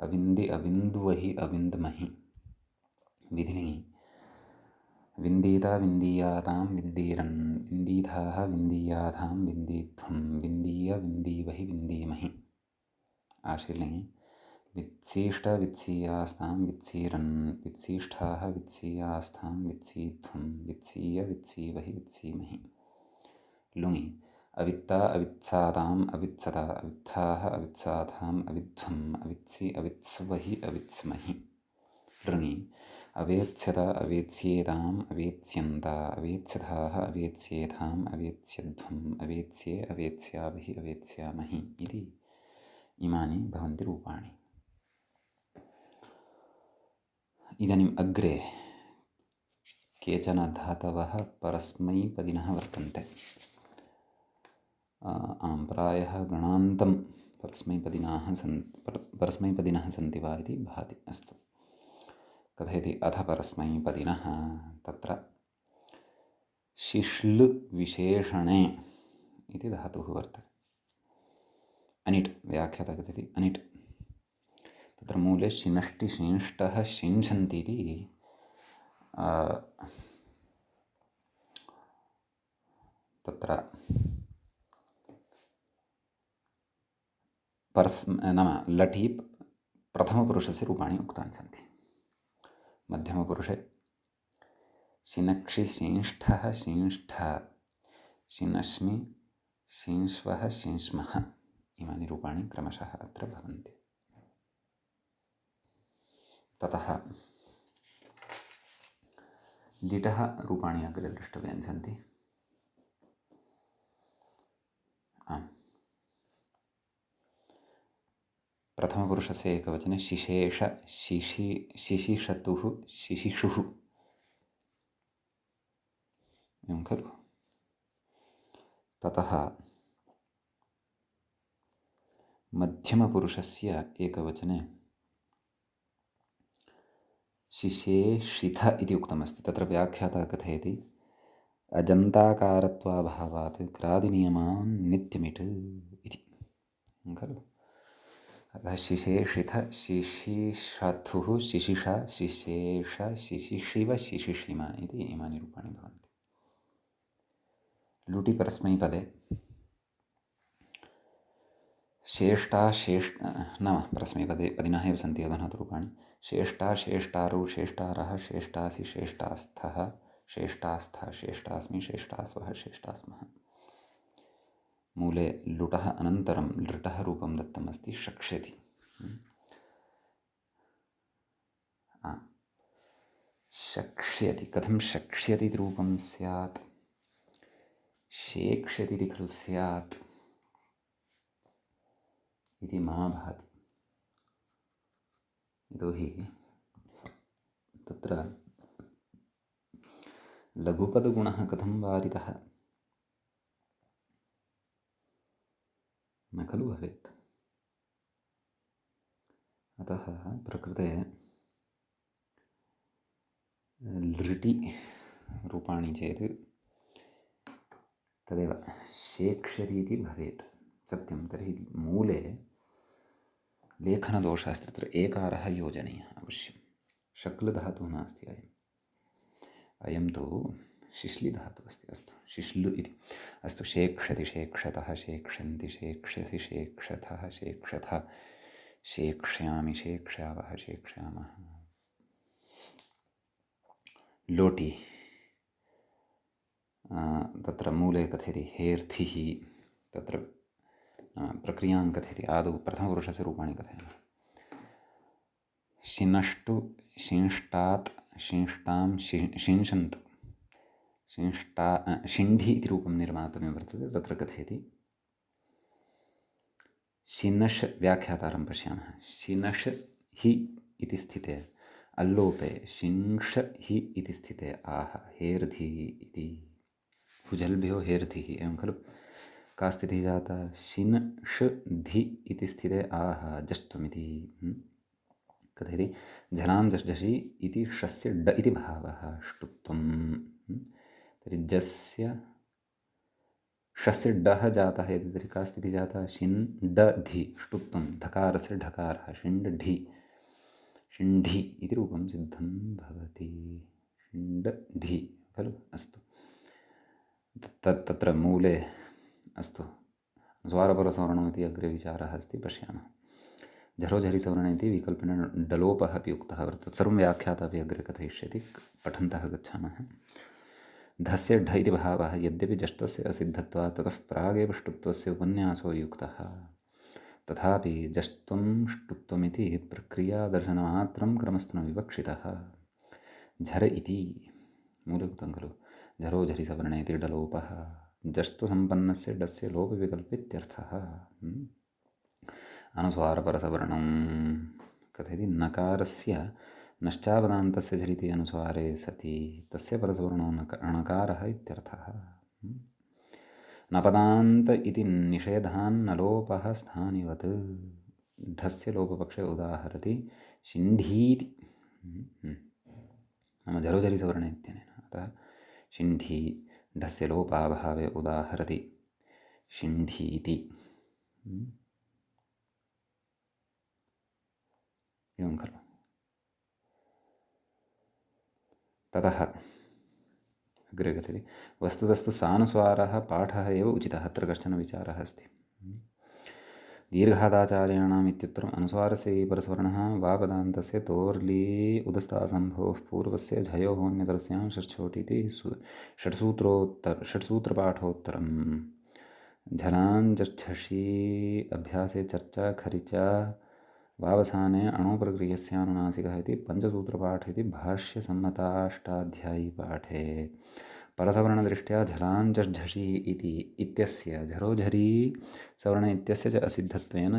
अविन्दि अविन्दुवहि अविन्दमहि। विधिलिङि विन्दीता विन्दीयातां विन्दीरन् विन्दीधाः विन्दीयातां विन्दीध्वं विन्दीय विन्दीवहि विन्दीमहि। आशीर्लिङि वित्सीष्ट वित्सीयास्तां वित्सीरन् वित्सीष्ठाः वित्सीयास्तां वित्सीध्वं वित्सीय वित्सीवहि वित्सीमहि। लुङि अवित्ता अवित्साताम् अवित्सता अवित्थाः अवित्साताम् अविध्वम् अवित्सि अवित्स्वहि अवित्स्महि। ऋङि अवेत्स्यता अवेत्स्येताम् अवेत्स्यन्ता अवेत्स्यथाः अवेत्स्येथाम् अवेत्स्यध्वम् अवेत्स्ये अवेत्स्यावहि अवेत्स्यामहि इति इमानि भवन्ति रूपाणि। इदानीम् अग्रे केचन धातवः परस्मैपदिनः वर्तन्ते। प्रायः गणान्तं परस्मैपदिनः सन्ति वा इति भाति। अस्तु, कथयति अथ परस्मैपदिनः तत्र शिश्ल् विशेषणे इति धातुः वर्तते। अनिट् व्याख्याता कथयति अनिट् तत्र मूले शिनष्टि शिंष्टः शिंशन्ति इति तत्र नाम लटि प्रथमपुरुषस्य रूपाणि उक्तानि सन्ति। मध्यमपुरुषे शिनक्षि शिंष्ठः शिंष्ठ शिनश्मि शिंश्वः शिंश्मः इमानि रूपाणि क्रमशः अत्र भवन्ति। ततः लिटः रूपाणि अग्रे द्रष्टव्यानि सन्ति। प्रथमपुरुषस्य एकवचने शिशेष शिशिषतुः शिशिषुः एवं खलु। ततः मध्यमपुरुषस्य एकवचने शिशेषिथ इति उक्तमस्ति। तत्र व्याख्याता कथयति अजन्ताकारत्वाभावात् क्रादिनियमान् नित्यमिट् इति खलु। अतः शिशेषिथ शिशिषथुः शिशिषा शिशेष शिशिशिव शिशिशिम इति इमानि रूपाणि भवन्ति। लुटि परस्मैपदे शेष्टा नाम परस्मैपदे पदिनः एव सन्ति अधुना रूपाणि। शेष्टा शेष्टारौ शेष्टारः शेष्टासि शेष्टास्थः शेष्टास्थ शेष्टास्मि शेष्टास्वः शेष्टास्मः। मूले लुटः अनन्तरं लृटः रूपं दत्तमस्ति शक्ष्यति। शक्ष्यति कथं शक्ष्यति इति रूपं स्यात्? शेक्ष्यति इति खलु स्यात् इति मम भाति। यतोहि तत्र लघुपदगुणः कथं वारितः न खलु भवेत्। अतः प्रकृते लृटि रूपाणि चेत् तदेव शेक्ष्यति इति भवेत्। सत्यं, तर्हि मूले लेखनदोषः अस्ति। तत्र एकारः योजनीयः अवश्यं। शक्ल धातुः नास्ति अयं तु शिश्लि धातुः अस्ति। अस्तु, शिश्लु इति। अस्तु, शेक्ष्यति शेक्षतः शेक्ष्यन्ति शेक्ष्यसि शेक्षथः शेक्षथ शेक्ष्यामि शेक्ष्यावः शेक्ष्यामः। लोटि तत्र मूले कथयति हेर्थिः। तत्र प्रक्रियां कथयति। आदौ प्रथमपुरुषस्य रूपाणि कथयामः। शिनष्टु शिंष्टात् शिंष्टां शिंशन्त् शिंष्टा शिण्ढि इति रूपं निर्मातव्यं वर्तते। तत्र कथयति शिनश् व्याख्यातारं पश्यामः। शिनश् हि इति स्थिते अल्लोपे शिंश हि इति स्थिते आह हेर्धिः इति भुजल्भ्यो हेर्धिः एवं खलु। का स्थितिः जाता? शिन् ष धि इति स्थिते आह जष्ट्वमिति। कथयति झलां झषि इति षस्य ड इति भावः ष्टुत्वं। तर्हि जस्य षस्य डः जातः यदि तर्हि का स्थितिः जाता शिन् ड ढि ष्टुत्वं धकारस्य ढकारः शिण्ड् ढि शिण्ढि इति रूपं सिद्धं भवति। शिण्ड् ढि खलु अस्तु तत्र मूले अस्तु अनुस्वारपरसवर्णमिति अग्रे विचारः अस्ति पश्यामः। झरोझरिसवर्णे इति विकल्पेन डलोपः अपि उक्तः वर्तते सर्वं व्याख्याता अपि अग्रे कथयिष्यति पठन्तः गच्छामः। धस्य ढ इति भावः यद्यपि जष्टस्य असिद्धत्वात् ततः प्रागेव ष्टुत्वस्य उपन्यासो युक्तः तथापि जष्त्वं ष्टुत्वमिति प्रक्रियादर्शनमात्रं क्रमस्तु न विवक्षितः। झर इति मूले उक्तं खलु झरोझरिसवर्णे इति डलोपः जष्त्वसम्पन्नस्य डस्य लोपविकल्पेत्यर्थः। अनुस्वारपरसवर्णं कथयति नकारस्य नश्चापदान्तस्य झरिति अनुस्वारे सति तस्य परसवर्णो णकारः इत्यर्थः। नपदान्त इति निषेधान्न लोपः स्थानिवत् ढस्य लोपपक्षे उदाहरति शिण्ढीति नाम झरोझरिसवर्णे इत्यनेन अतः शिण्ढी ढस्य लोपाभावे उदाहरति शिण्ढीति। एवं खलु। ततः अग्रे कथयति वस्तुतस्तु सानुस्वारः पाठः एव उचितः। अत्र कश्चन विचारः अस्ति। दीर्घादाचार्याणाम् इत्युत्तरम् अनुस्वारस्य परसवर्णः वापदान्तस्य तोर्ली उदस्तासम्भोः पूर्वस्य झयोः षट्छोटीति षट्सूत्रपाठोत्तरम् झलाञ्झषि अभ्यासे चर्चा खरिचा वावसाने अणुप्रक्रियस्यानुनासिकः इति पञ्चसूत्रपाठ इति भाष्यसम्मताष्टाध्यायी पाठे परसवर्णदृष्ट्या झलाञ्झषि इति इत्यस्य झरोझरी सवर्ण इत्यस्य च असिद्धत्वेन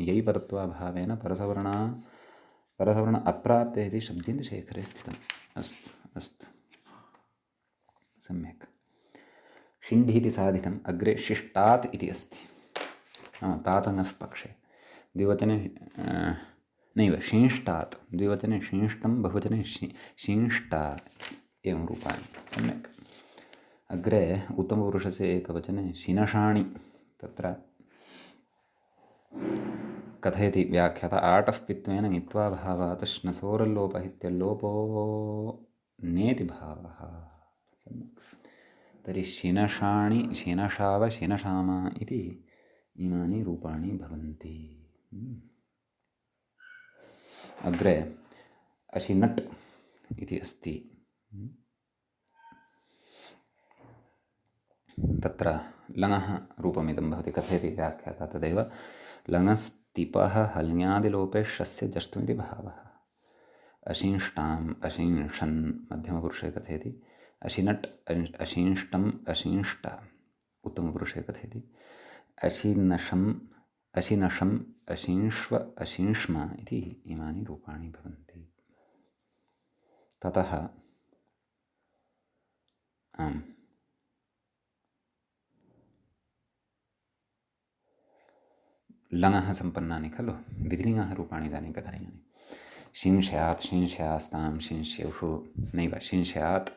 यैपरत्वाभावेन परसवर्ण अप्राप्ते इति शब्देन्दुशेखरे स्थितम्। अस्तु अस्तु सम्यक्। शिण्ढि इति साधितम् अग्रे शिष्टात् इति अस्ति नाम तातनः पक्षे द्विवचने नैव शिंष्टात् द्विवचने शिंष्टं बहुवचने शिंष्टा एवं रूपाणि सम्यक्। अग्रे उत्तमपुरुषस्य एकवचने शिनषाणि तत्र कथयति व्याख्याता आटः पित्वेन ङित्वा भावात् श्नसोरल्लोपः इत्यल्लोपो नेति भावः सम्यक्। तर्हि शिनषाणि शिनषाव शिनषाम इति इमानि रूपाणि भवन्ति। अग्रे अशिनट् इति अस्ति तत्र लङः रूपमिदं भवति कथयति व्याख्याता तदेव लङस्तिपः हल्ङ्यादिलोपे षस्य जष्टुमिति भावः। अशिंष्टाम् अशिंषन् मध्यमपुरुषे कथयति अशिनट् अशिंष्टम् अशिंष्ट उत्तमपुरुषे कथयति अशिनशम् अशिनशम् अशिंष्व अशिंष्म इति इमानि रूपाणि भवन्ति। ततः लङः सम्पन्नानि खलु विधिलिङ्गः रूपाणि इदानीं कथनीयानि। शिंस्यात् शिंस्यास्तां शिंस्युः नैव शिंस्यात्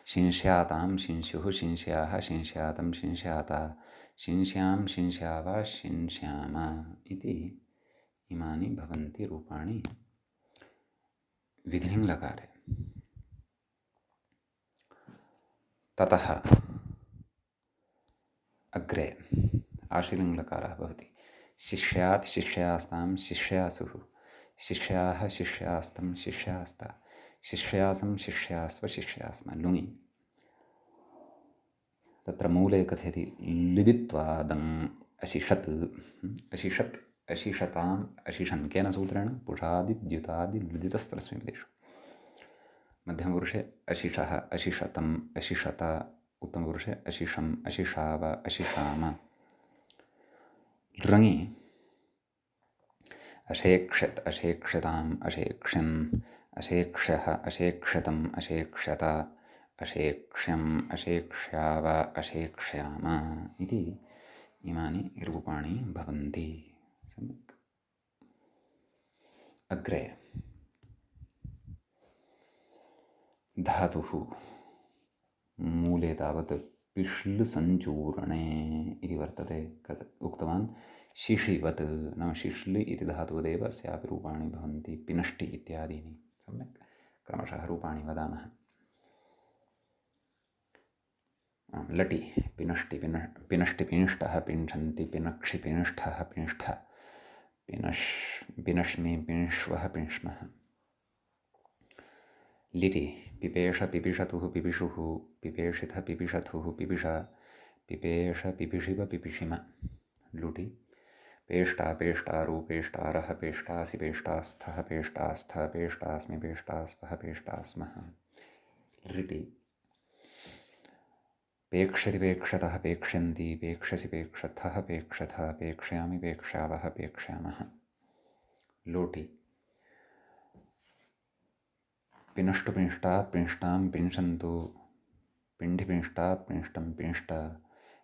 शिंस्यातां शिंस्युः शिंस्याः शिंस्यातं शिंस्याता शिंस्यां शिंस्याव शिंस्याम इति इमानि भवन्ति रूपाणि विधिलिङ्गलकारे। ततः अग्रे आशीलिङ्गलकारः भवति शिष्यात् शिष्यास्तां शिष्यासुः शिष्याः शिष्यास्तं शिष्यास्ता शिष्यासं शिष्यास्व शिष्यास्म लुङि। तत्र मूले कथयति लिदित्वादम् अशिषत् अशिषत् अशिषताम् अशिषन् केन सूत्रेण पुषादिद्युतादि लुदितः परस्मैपदेषु। मध्यमपुरुषे अशिषः अशिषतम् अशिषत उत्तमपुरुषे अशिषम् अशिषाव अशिषाम। लृङि अशेक्षत् अशेक्षताम् अशेक्ष्यन् अशेक्ष्यः अशेक्षतम् अशेक्ष्यत अशेक्ष्यम् अशेक्ष्याव अशेक्ष्याम इति इमानि रूपाणि भवन्ति सम्यक्। अग्रे धातुः मूले तावत् पिष्ल सञ्चूर्णे इति वर्तते। उक्तवान् शिशिवत् नाम शिश्लि इति धातुवदेव अस्यापि रूपाणि भवन्ति, पिनष्टि इत्यादीनि। सम्यक् क्रमशः रूपाणि वदामः। लटि पिनष्टि पिनष्टि पिनिष्टः पिञ्छन्ति पिनक्षि पिनिष्ठः पिनिष्ठ पिनश्मि पिनिष्वः पिनिष्मः। लिटि पिपेष पिपिषतुः पिपिषुः पिपेषिथ पिपिषथुः पिपिष पिपेष पिपिषिव पिपिषिम। लुटि पेष्टा पेष्टारु पेष्टारः पेष्टासि पेष्टास्थः पेष्टास्थ पेष्टास्मि पेष्टास्वः पेष्टास्मः। लिटि पेक्षति पेक्षतः पेक्ष्यन्ति पेक्षसि पेक्षथः पेक्षथ पेक्ष्यामि पेक्ष्यावः पेक्ष्यामः। लोटि पिनष्टु पिनिष्टात् पिनिष्टां पिंशन्तु पिण्डि पिनिष्टात् पिनिष्टं पिनिष्ट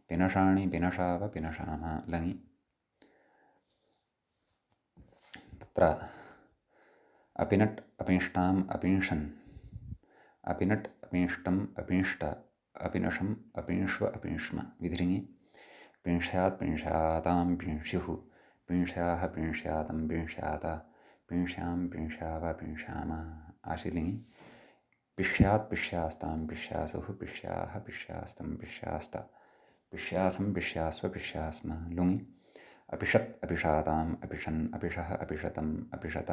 पिनशाणि पिनशाव पिनशाम। लङि तत्र अपिनट् अपिनिष्टाम् अपिंशन् अपिनट् अपिनिष्टम् अपिनिष्ट अपिनशम् अपिंश्व अपिंश्म। विधिलिङि पिंश्यात् पिंश्यातां पिंश्युः पिंश्याः पिंश्यातं पिंश्यात पिंश्यां पिंश्याव पिंश्याम। आशीलिङि पिष्यात् पिष्यास्तां पिष्यासुः पिष्याः पिष्यास्तं पिष्यास्त पिष्यासं पिष्यास्व पिष्यास्म। लुङि अपिषत् अपिषाताम् अपिषन् अपिषः अपिषतम् अपिषत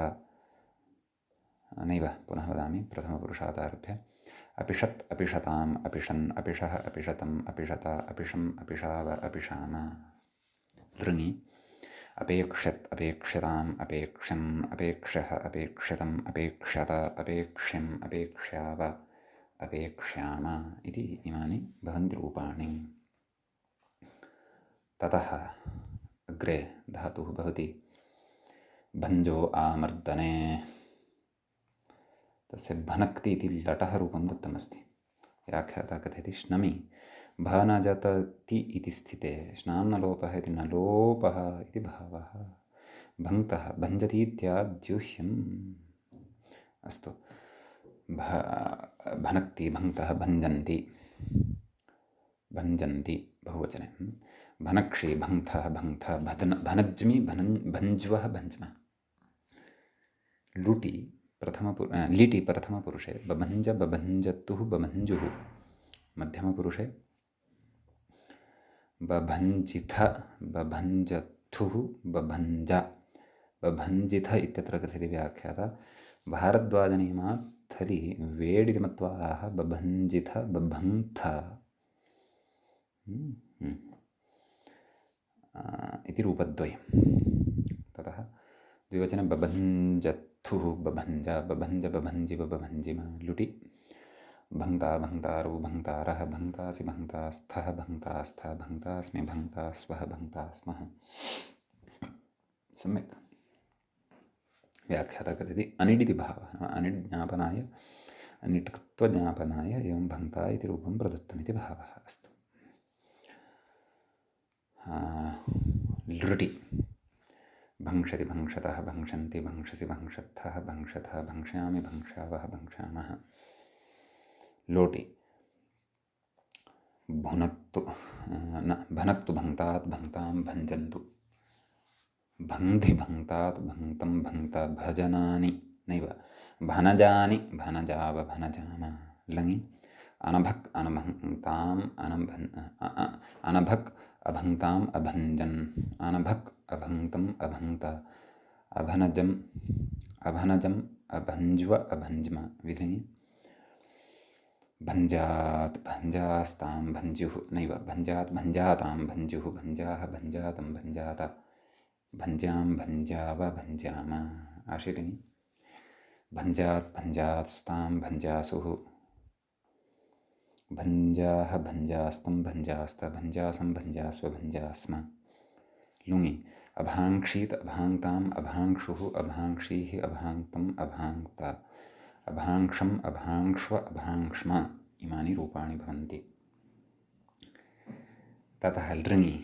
नैव पुनः वदामि प्रथमपुरुषादारभ्य। अपिषत् अपिषताम् अपिषन् अपिषः अपिषतम् अपिषत अपिषम् अपिषाव अपिषाम। लृङि अपेक्षत् अपेक्षताम् अपेक्षन् अपेक्षः अपेक्षतम् अपेक्षत अपेक्ष्यम् अपेक्ष्याव अपेक्ष्याम इति इमानि भवन्ति रूपाणि। ततः अग्रे धातुः भवति भञ्जो आमर्दने। तस्य भनक्ति इति लटः रूपं दत्तमस्ति। व्याख्याता कथयति श्नमि भ न जतति इति स्थिते श्नाम्नलोपः इति न लोपः इति भावः। भङ्क्तः भञ्जति इत्याद्युह्यम्। अस्तु भनक्ति भङ्क्तः भञ्जन्ति भञ्जन्ति बहुवचने। भनक्षि भङ्क्तः भङ्क्थ भनज्मि भञ्ज्वः भञ्ज्म। लुटि लिटि प्रथमपुरुषे बभञ्ज बभञ्जतुः बभञ्जुः। मध्यमपुरुषे बभञ्जिथ बभञ्जथुः बभञ्ज बभञ्जिथ इत्यत्र कथयति व्याख्याता भारद्वाजनियमात् थलि वेडिति मत्वाः बभञ्जिथ बभङ्थ इति रूपद्वयम्। ततः द्विवचने बभञ्जथुः बभञ्ज बभञ्ज बभञ्जिव बभञ्जिम। लुटि भङ्क्ता भङ्क्तारु भङ्क्तारः भङ्क्तासि भङ्क्तास्थः भङ्क्तास्थ भङ्क्तास्मि भङ्क्तास्वः भङ्क्तास्मः। सम्यक् व्याख्याता कथयति अनिडिति भावः अनिड् ज्ञापनाय अनिट्त्वज्ञापनाय एवं भङ्क्ता इति रूपं प्रदत्तमिति भावः। अस्तु लृटि भङ्क्षति भङ्क्षतः भङ्क्षन्ति भङ्क्षसि भङ्क्षथः भङ्क्षथः भङ्क्ष्यामि भङ्क्ष्यावः भङ्क्ष्यामः। लोटि भुनक्तु न भनक्तु भङ्क्तात् भङ्क्तां भञ्जन्तु भङ्धि भङ्क्तात् भङ्क्तं भङ्क्त भजनानि नैव भनजानि भनजाव भनजाम। लङि अनभक् अनभङ्क्ताम् अनभक् अभङ्क्ताम् अभञ्जन् अनभक् अभङ्क्तम् अभङ्क्त अभनजम् अभनजम् अभञ्ज्व अभञ्ज्म। विधिलिङि भञ्जात् भञ्जास्तां भञ्जुः नैव भञ्जात् भञ्जातां भञ्जुः भञ्जाः भञ्जातं भञ्जात भञ्ज्यां भञ्जाव भञ्ज्याम। आशीलिङि भञ्जात् भञ्जास्तां भञ्जासुः भञ्जाः भञ्जास्तं भञ्जास्त भञ्जासं भञ्जास्व भञ्जास्म। लुङि अभाङ्क्षीत् अभाङ्क्ताम् अभाङ्क्षुः अभाङ्क्षीः अभाङ्क्तम् अभाङ्क्त अभाङ्क्षम् अभाङ्क्ष्व अभाङ्क्ष्म। इमानि रूपाणि भवन्ति। ततः लृङि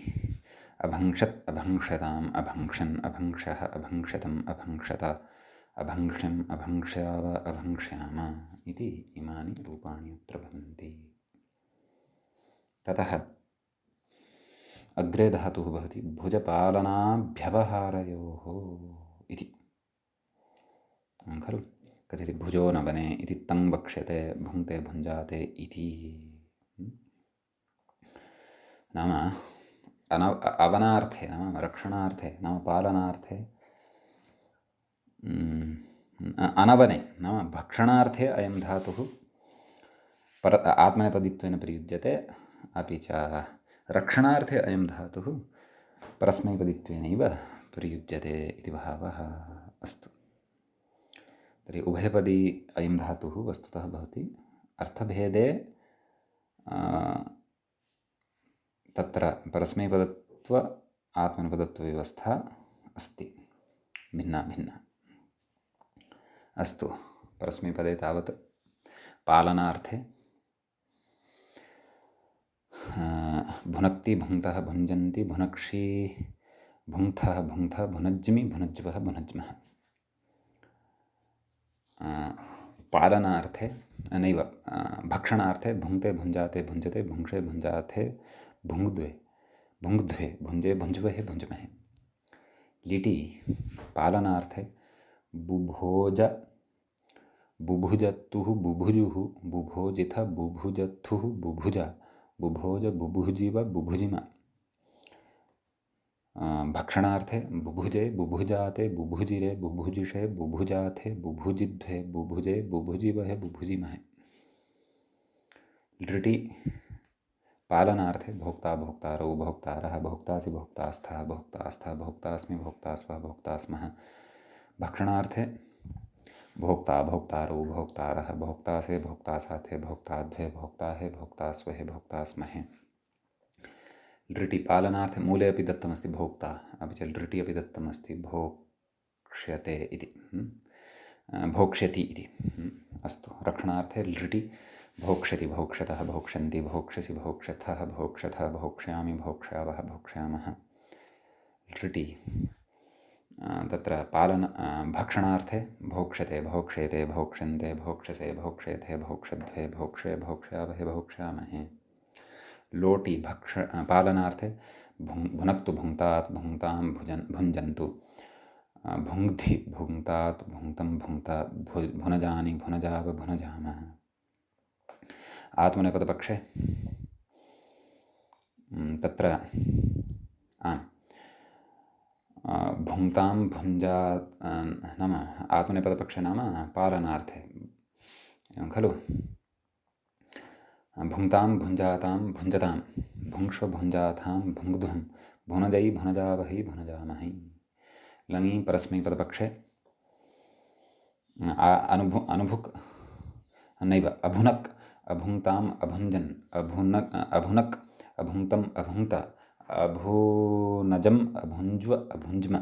अभङ्क्षत् अभङ्क्षताम् अभङ्क्षन् अभङ्क्षः अभङ्क्षतम् अभङ्क्षत अभङ्क्ष्यम् अभङ्क्ष्याव अभङ्क्ष्याम इति इमानि रूपाणि अत्र भवन्ति। ततः अग्रे धातुः भवति भुजपालनाभ्यवहारयोः इति खलु। कथयति भुजो न बने इति तं वक्ष्यते, भुङ्क्ते भुञ्जाते इति। नाम अवनार्थे, नाम रक्षणार्थे, नाम पालनार्थे, अनवने नाम भक्षणार्थे अयं धातुः आत्मनेपदित्वेन प्रयुज्यते, अपि च रक्षणार्थे अयं धातुः परस्मैपदित्वेनैव प्रयुज्यते इति भावः। अस्तु, तर्हि उभयपदी अयं धातुः वस्तुतः भवति। अर्थभेदे तत्र परस्मैपदत्व आत्मनेपदत्वव्यवस्था अस्ति, भिन्ना भिन्ना। अस्तु, परस्मैपदे तावत् पालनार्थे भुनक्ति भुङ्क्तः भुञ्जन्ति भुनक्षी भुङ्क्थः भुङ्क्थः भुनज्मि भुनज्वः भुनज्मः। पालनार्थे नैव भक्षणार्थे भुङ्क्ते भुञ्जाते भुञ्जते भुङ्क्षे भुञ्जाते भुङ्क्द्वे भुङ्क्ध्वे भुञ्जे भुञ्ज्वहे भुञ्ज्महे। लिटि पालनार्थे बुभोज बुभुजत्तुः बुभुजुः बुभोजिथ बुभुजत्थुः बुभुजा बुभोज बुभुजिव बुभुजिम। भक्षणार्थे बुभुजे बुभुजाते बुभुजिरे बुभुजिषे बुभुजाथे बुभुजिध्वे बुभुजे बुभुजिवहे बुभुजिमहे। लृटि पालनार्थे भोक्ता भोक्तारौ भोक्तारः भोक्तासि भोक्तास्थः भोक्तास्थः भोक्तास्मि भोक्तास्वः भोक्तास्मः। भक्षणार्थे भोक्ता भोक्तारौ भोक्तारः भोक्तासे भोक्तासाथे भोक्ताध्वे भोक्ताहे भोक्तास्वहे भोक्तास्महे। लृटि पालनार्थे मूले अपि दत्तमस्ति भोक्ता, अपि च लृटि अपि दत्तमस्ति भोक्ष्यते इति, भोक्ष्यति इति। अस्तु, रक्षणार्थे लृटि भोक्ष्यति भोक्ष्यतः भोक्ष्यन्ति भोक्ष्यसि भोक्ष्यथः भोक्ष्यथः भोक्ष्यामि भोक्ष्यावः भोक्ष्यामः। लृटि तत्र भक्षणार्थे भोक्ष्यते भोक्ष्येते भोक्ष्यन्ते भोक्ष्यसे भोक्ष्येथे भोक्ष्यध्वे भोक्ष्ये भोक्ष्यावहे भोक्ष्यामहे। लोटि पालनार्थे भुनक्तु भुङ्क्तात् भुङ्क्तां भुञ्जन्तु भुङ्क्धि भुङ्क्तात् भुङ्क्तं भुङ्क्ता भुनजानि भुनजाव भुनजामः। आत्मनेपदपक्षे तत्र भुङ्क्तां भुञ्जात् नाम आत्मनेपदपक्षे नाम पालनार्थे एवं खलु। भुङ्क्तां भुञ्जातां भुञ्जतां भुङ्क्ष्व भुञ्जाथां भुङ्क्ध्वं भुनजै भुनजावहै भुनजामहै। लङि परस्मैपदपक्षे अनुभुक् नैव अभुनक् अभुङ्क्ताम् अभुञ्जन् अभुनक् अभुङ्क्तम् अभुङ्क्त अभूनजम् अभुञ्ज्व अभुञ्ज्म।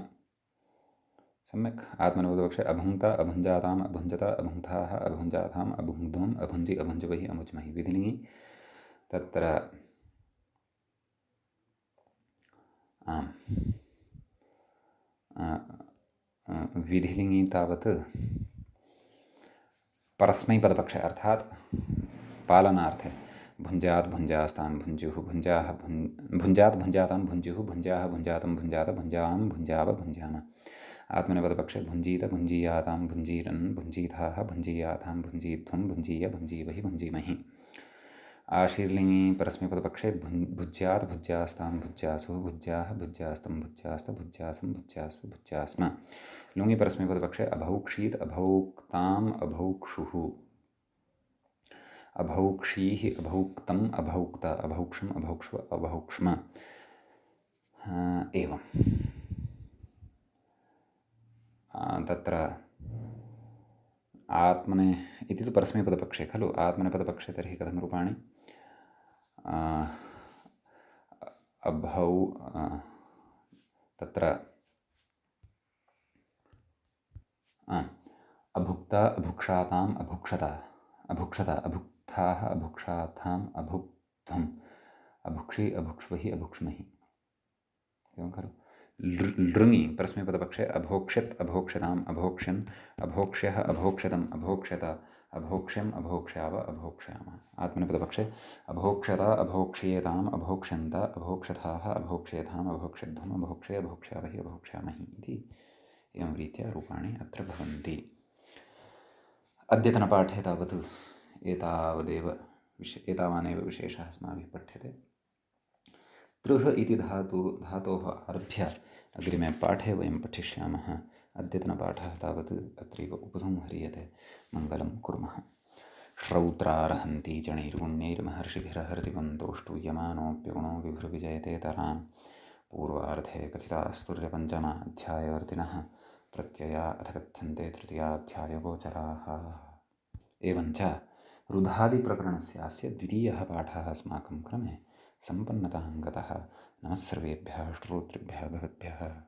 सम्यक्। आत्मनेपदपक्षे अभुङ्क्त अभुञ्जाताम् अभुञ्जत अभुङ्क्ताः अभुञ्जाताम् अभुङ्क्ध्वम् अभुञ्जि अभुञ्जवहि अमुज्महि। विधिलिङि तत्र विधिलिङि तावत् परस्मैपदपक्षे अर्थात् पालनार्थे भुञ्जात् भुञ्जास्तां भुञ्जुः भुञ्जाः भुञ्जात् भुञ्जातां भुञ्जुः भुञ्जाः भुञ्जातं भुञ्जात भुञ्जां भुञ्जाव भुञ्जाम। आत्मनेपदपक्षे भुञ्जीत भुञ्जीयातां भुञ्जीरन् भुञ्जीथाः भुञ्जीयातां भुञ्जीध्वं भुञ्जीय भुञ्जीवहि भुञ्जीमहि। आशीर्लिङि परस्मैपदपक्षे भुज्यात् भुज्यास्तां भुज्यासुः भुज्याः भुज्यास्तं भुज्यास्त भुज्यासं भुज्यास्व भुज्यास्म। लुङि परस्मैपदपक्षे अभौक्षीत् अभौक्ताम् अभौक्षुः अभौक्षीः अभौक्तम् अभौक्त अभौक्षम् अभौक्ष्व अभौक्ष्म। एवं तत्र आत्मने इति तु परस्मैपदपक्षे खलु। आत्मनेपदपक्षे तर्हि कथं रूपाणि? अभौ तत्र अभुक्ता अभुक्षाताम् अभुक्षता अभुक्षता अभुक्ताः अभुक्षाथाम् अभुक्ध्वम् अभुक्षि अभुक्ष्वहि अभुक्ष्महि। एवं खलु। लृङि परस्मैपदपक्षे अभोक्ष्यत् अभोक्ष्यताम् अभोक्ष्यन् अभोक्ष्यः अभोक्ष्यतम् अभोक्ष्यत अभोक्ष्यम् अभोक्ष्याव अभोक्ष्यामः। आत्मनेपदपक्षे अभोक्ष्यता अभोक्ष्येताम् अभोक्ष्यन्त अभोक्ष्यथाः अभोक्ष्येथाम् अभोक्ष्यध्वम् अभोक्ष्ये अभोक्ष्यावहि अभोक्ष्यामहि इति एवं रीत्या रूपाणि अत्र भवन्ति। अद्यतनपाठे तावत् एतावानेव विशेषः अस्माभिः पठ्यते। तृह इति धातोः आरभ्य अग्रिमे पाठे वयं पठिष्यामः। अद्यतनपाठः तावत् अत्रैव उपसंह्रियते। मङ्गलं कुर्मः। श्रौत्रार्हन्ति चणैर्गुण्यैर्महर्षिभिरहृतिवन्तोष्टूयमानोऽप्यगुणो विभृविजयते तरान्। पूर्वार्धे कथितास्तुर्यपञ्चम अध्यायवर्तिनः प्रत्यया अथ कथ्यन्ते तृतीयाध्यायगोचराः। एवञ्च रुधादिप्रकरणस्यास्य द्वितीयः पाठः अस्माकं क्रमे सम्पन्नतां गतः। नमः सर्वेभ्यः श्रोतृभ्यः भवद्भ्यः।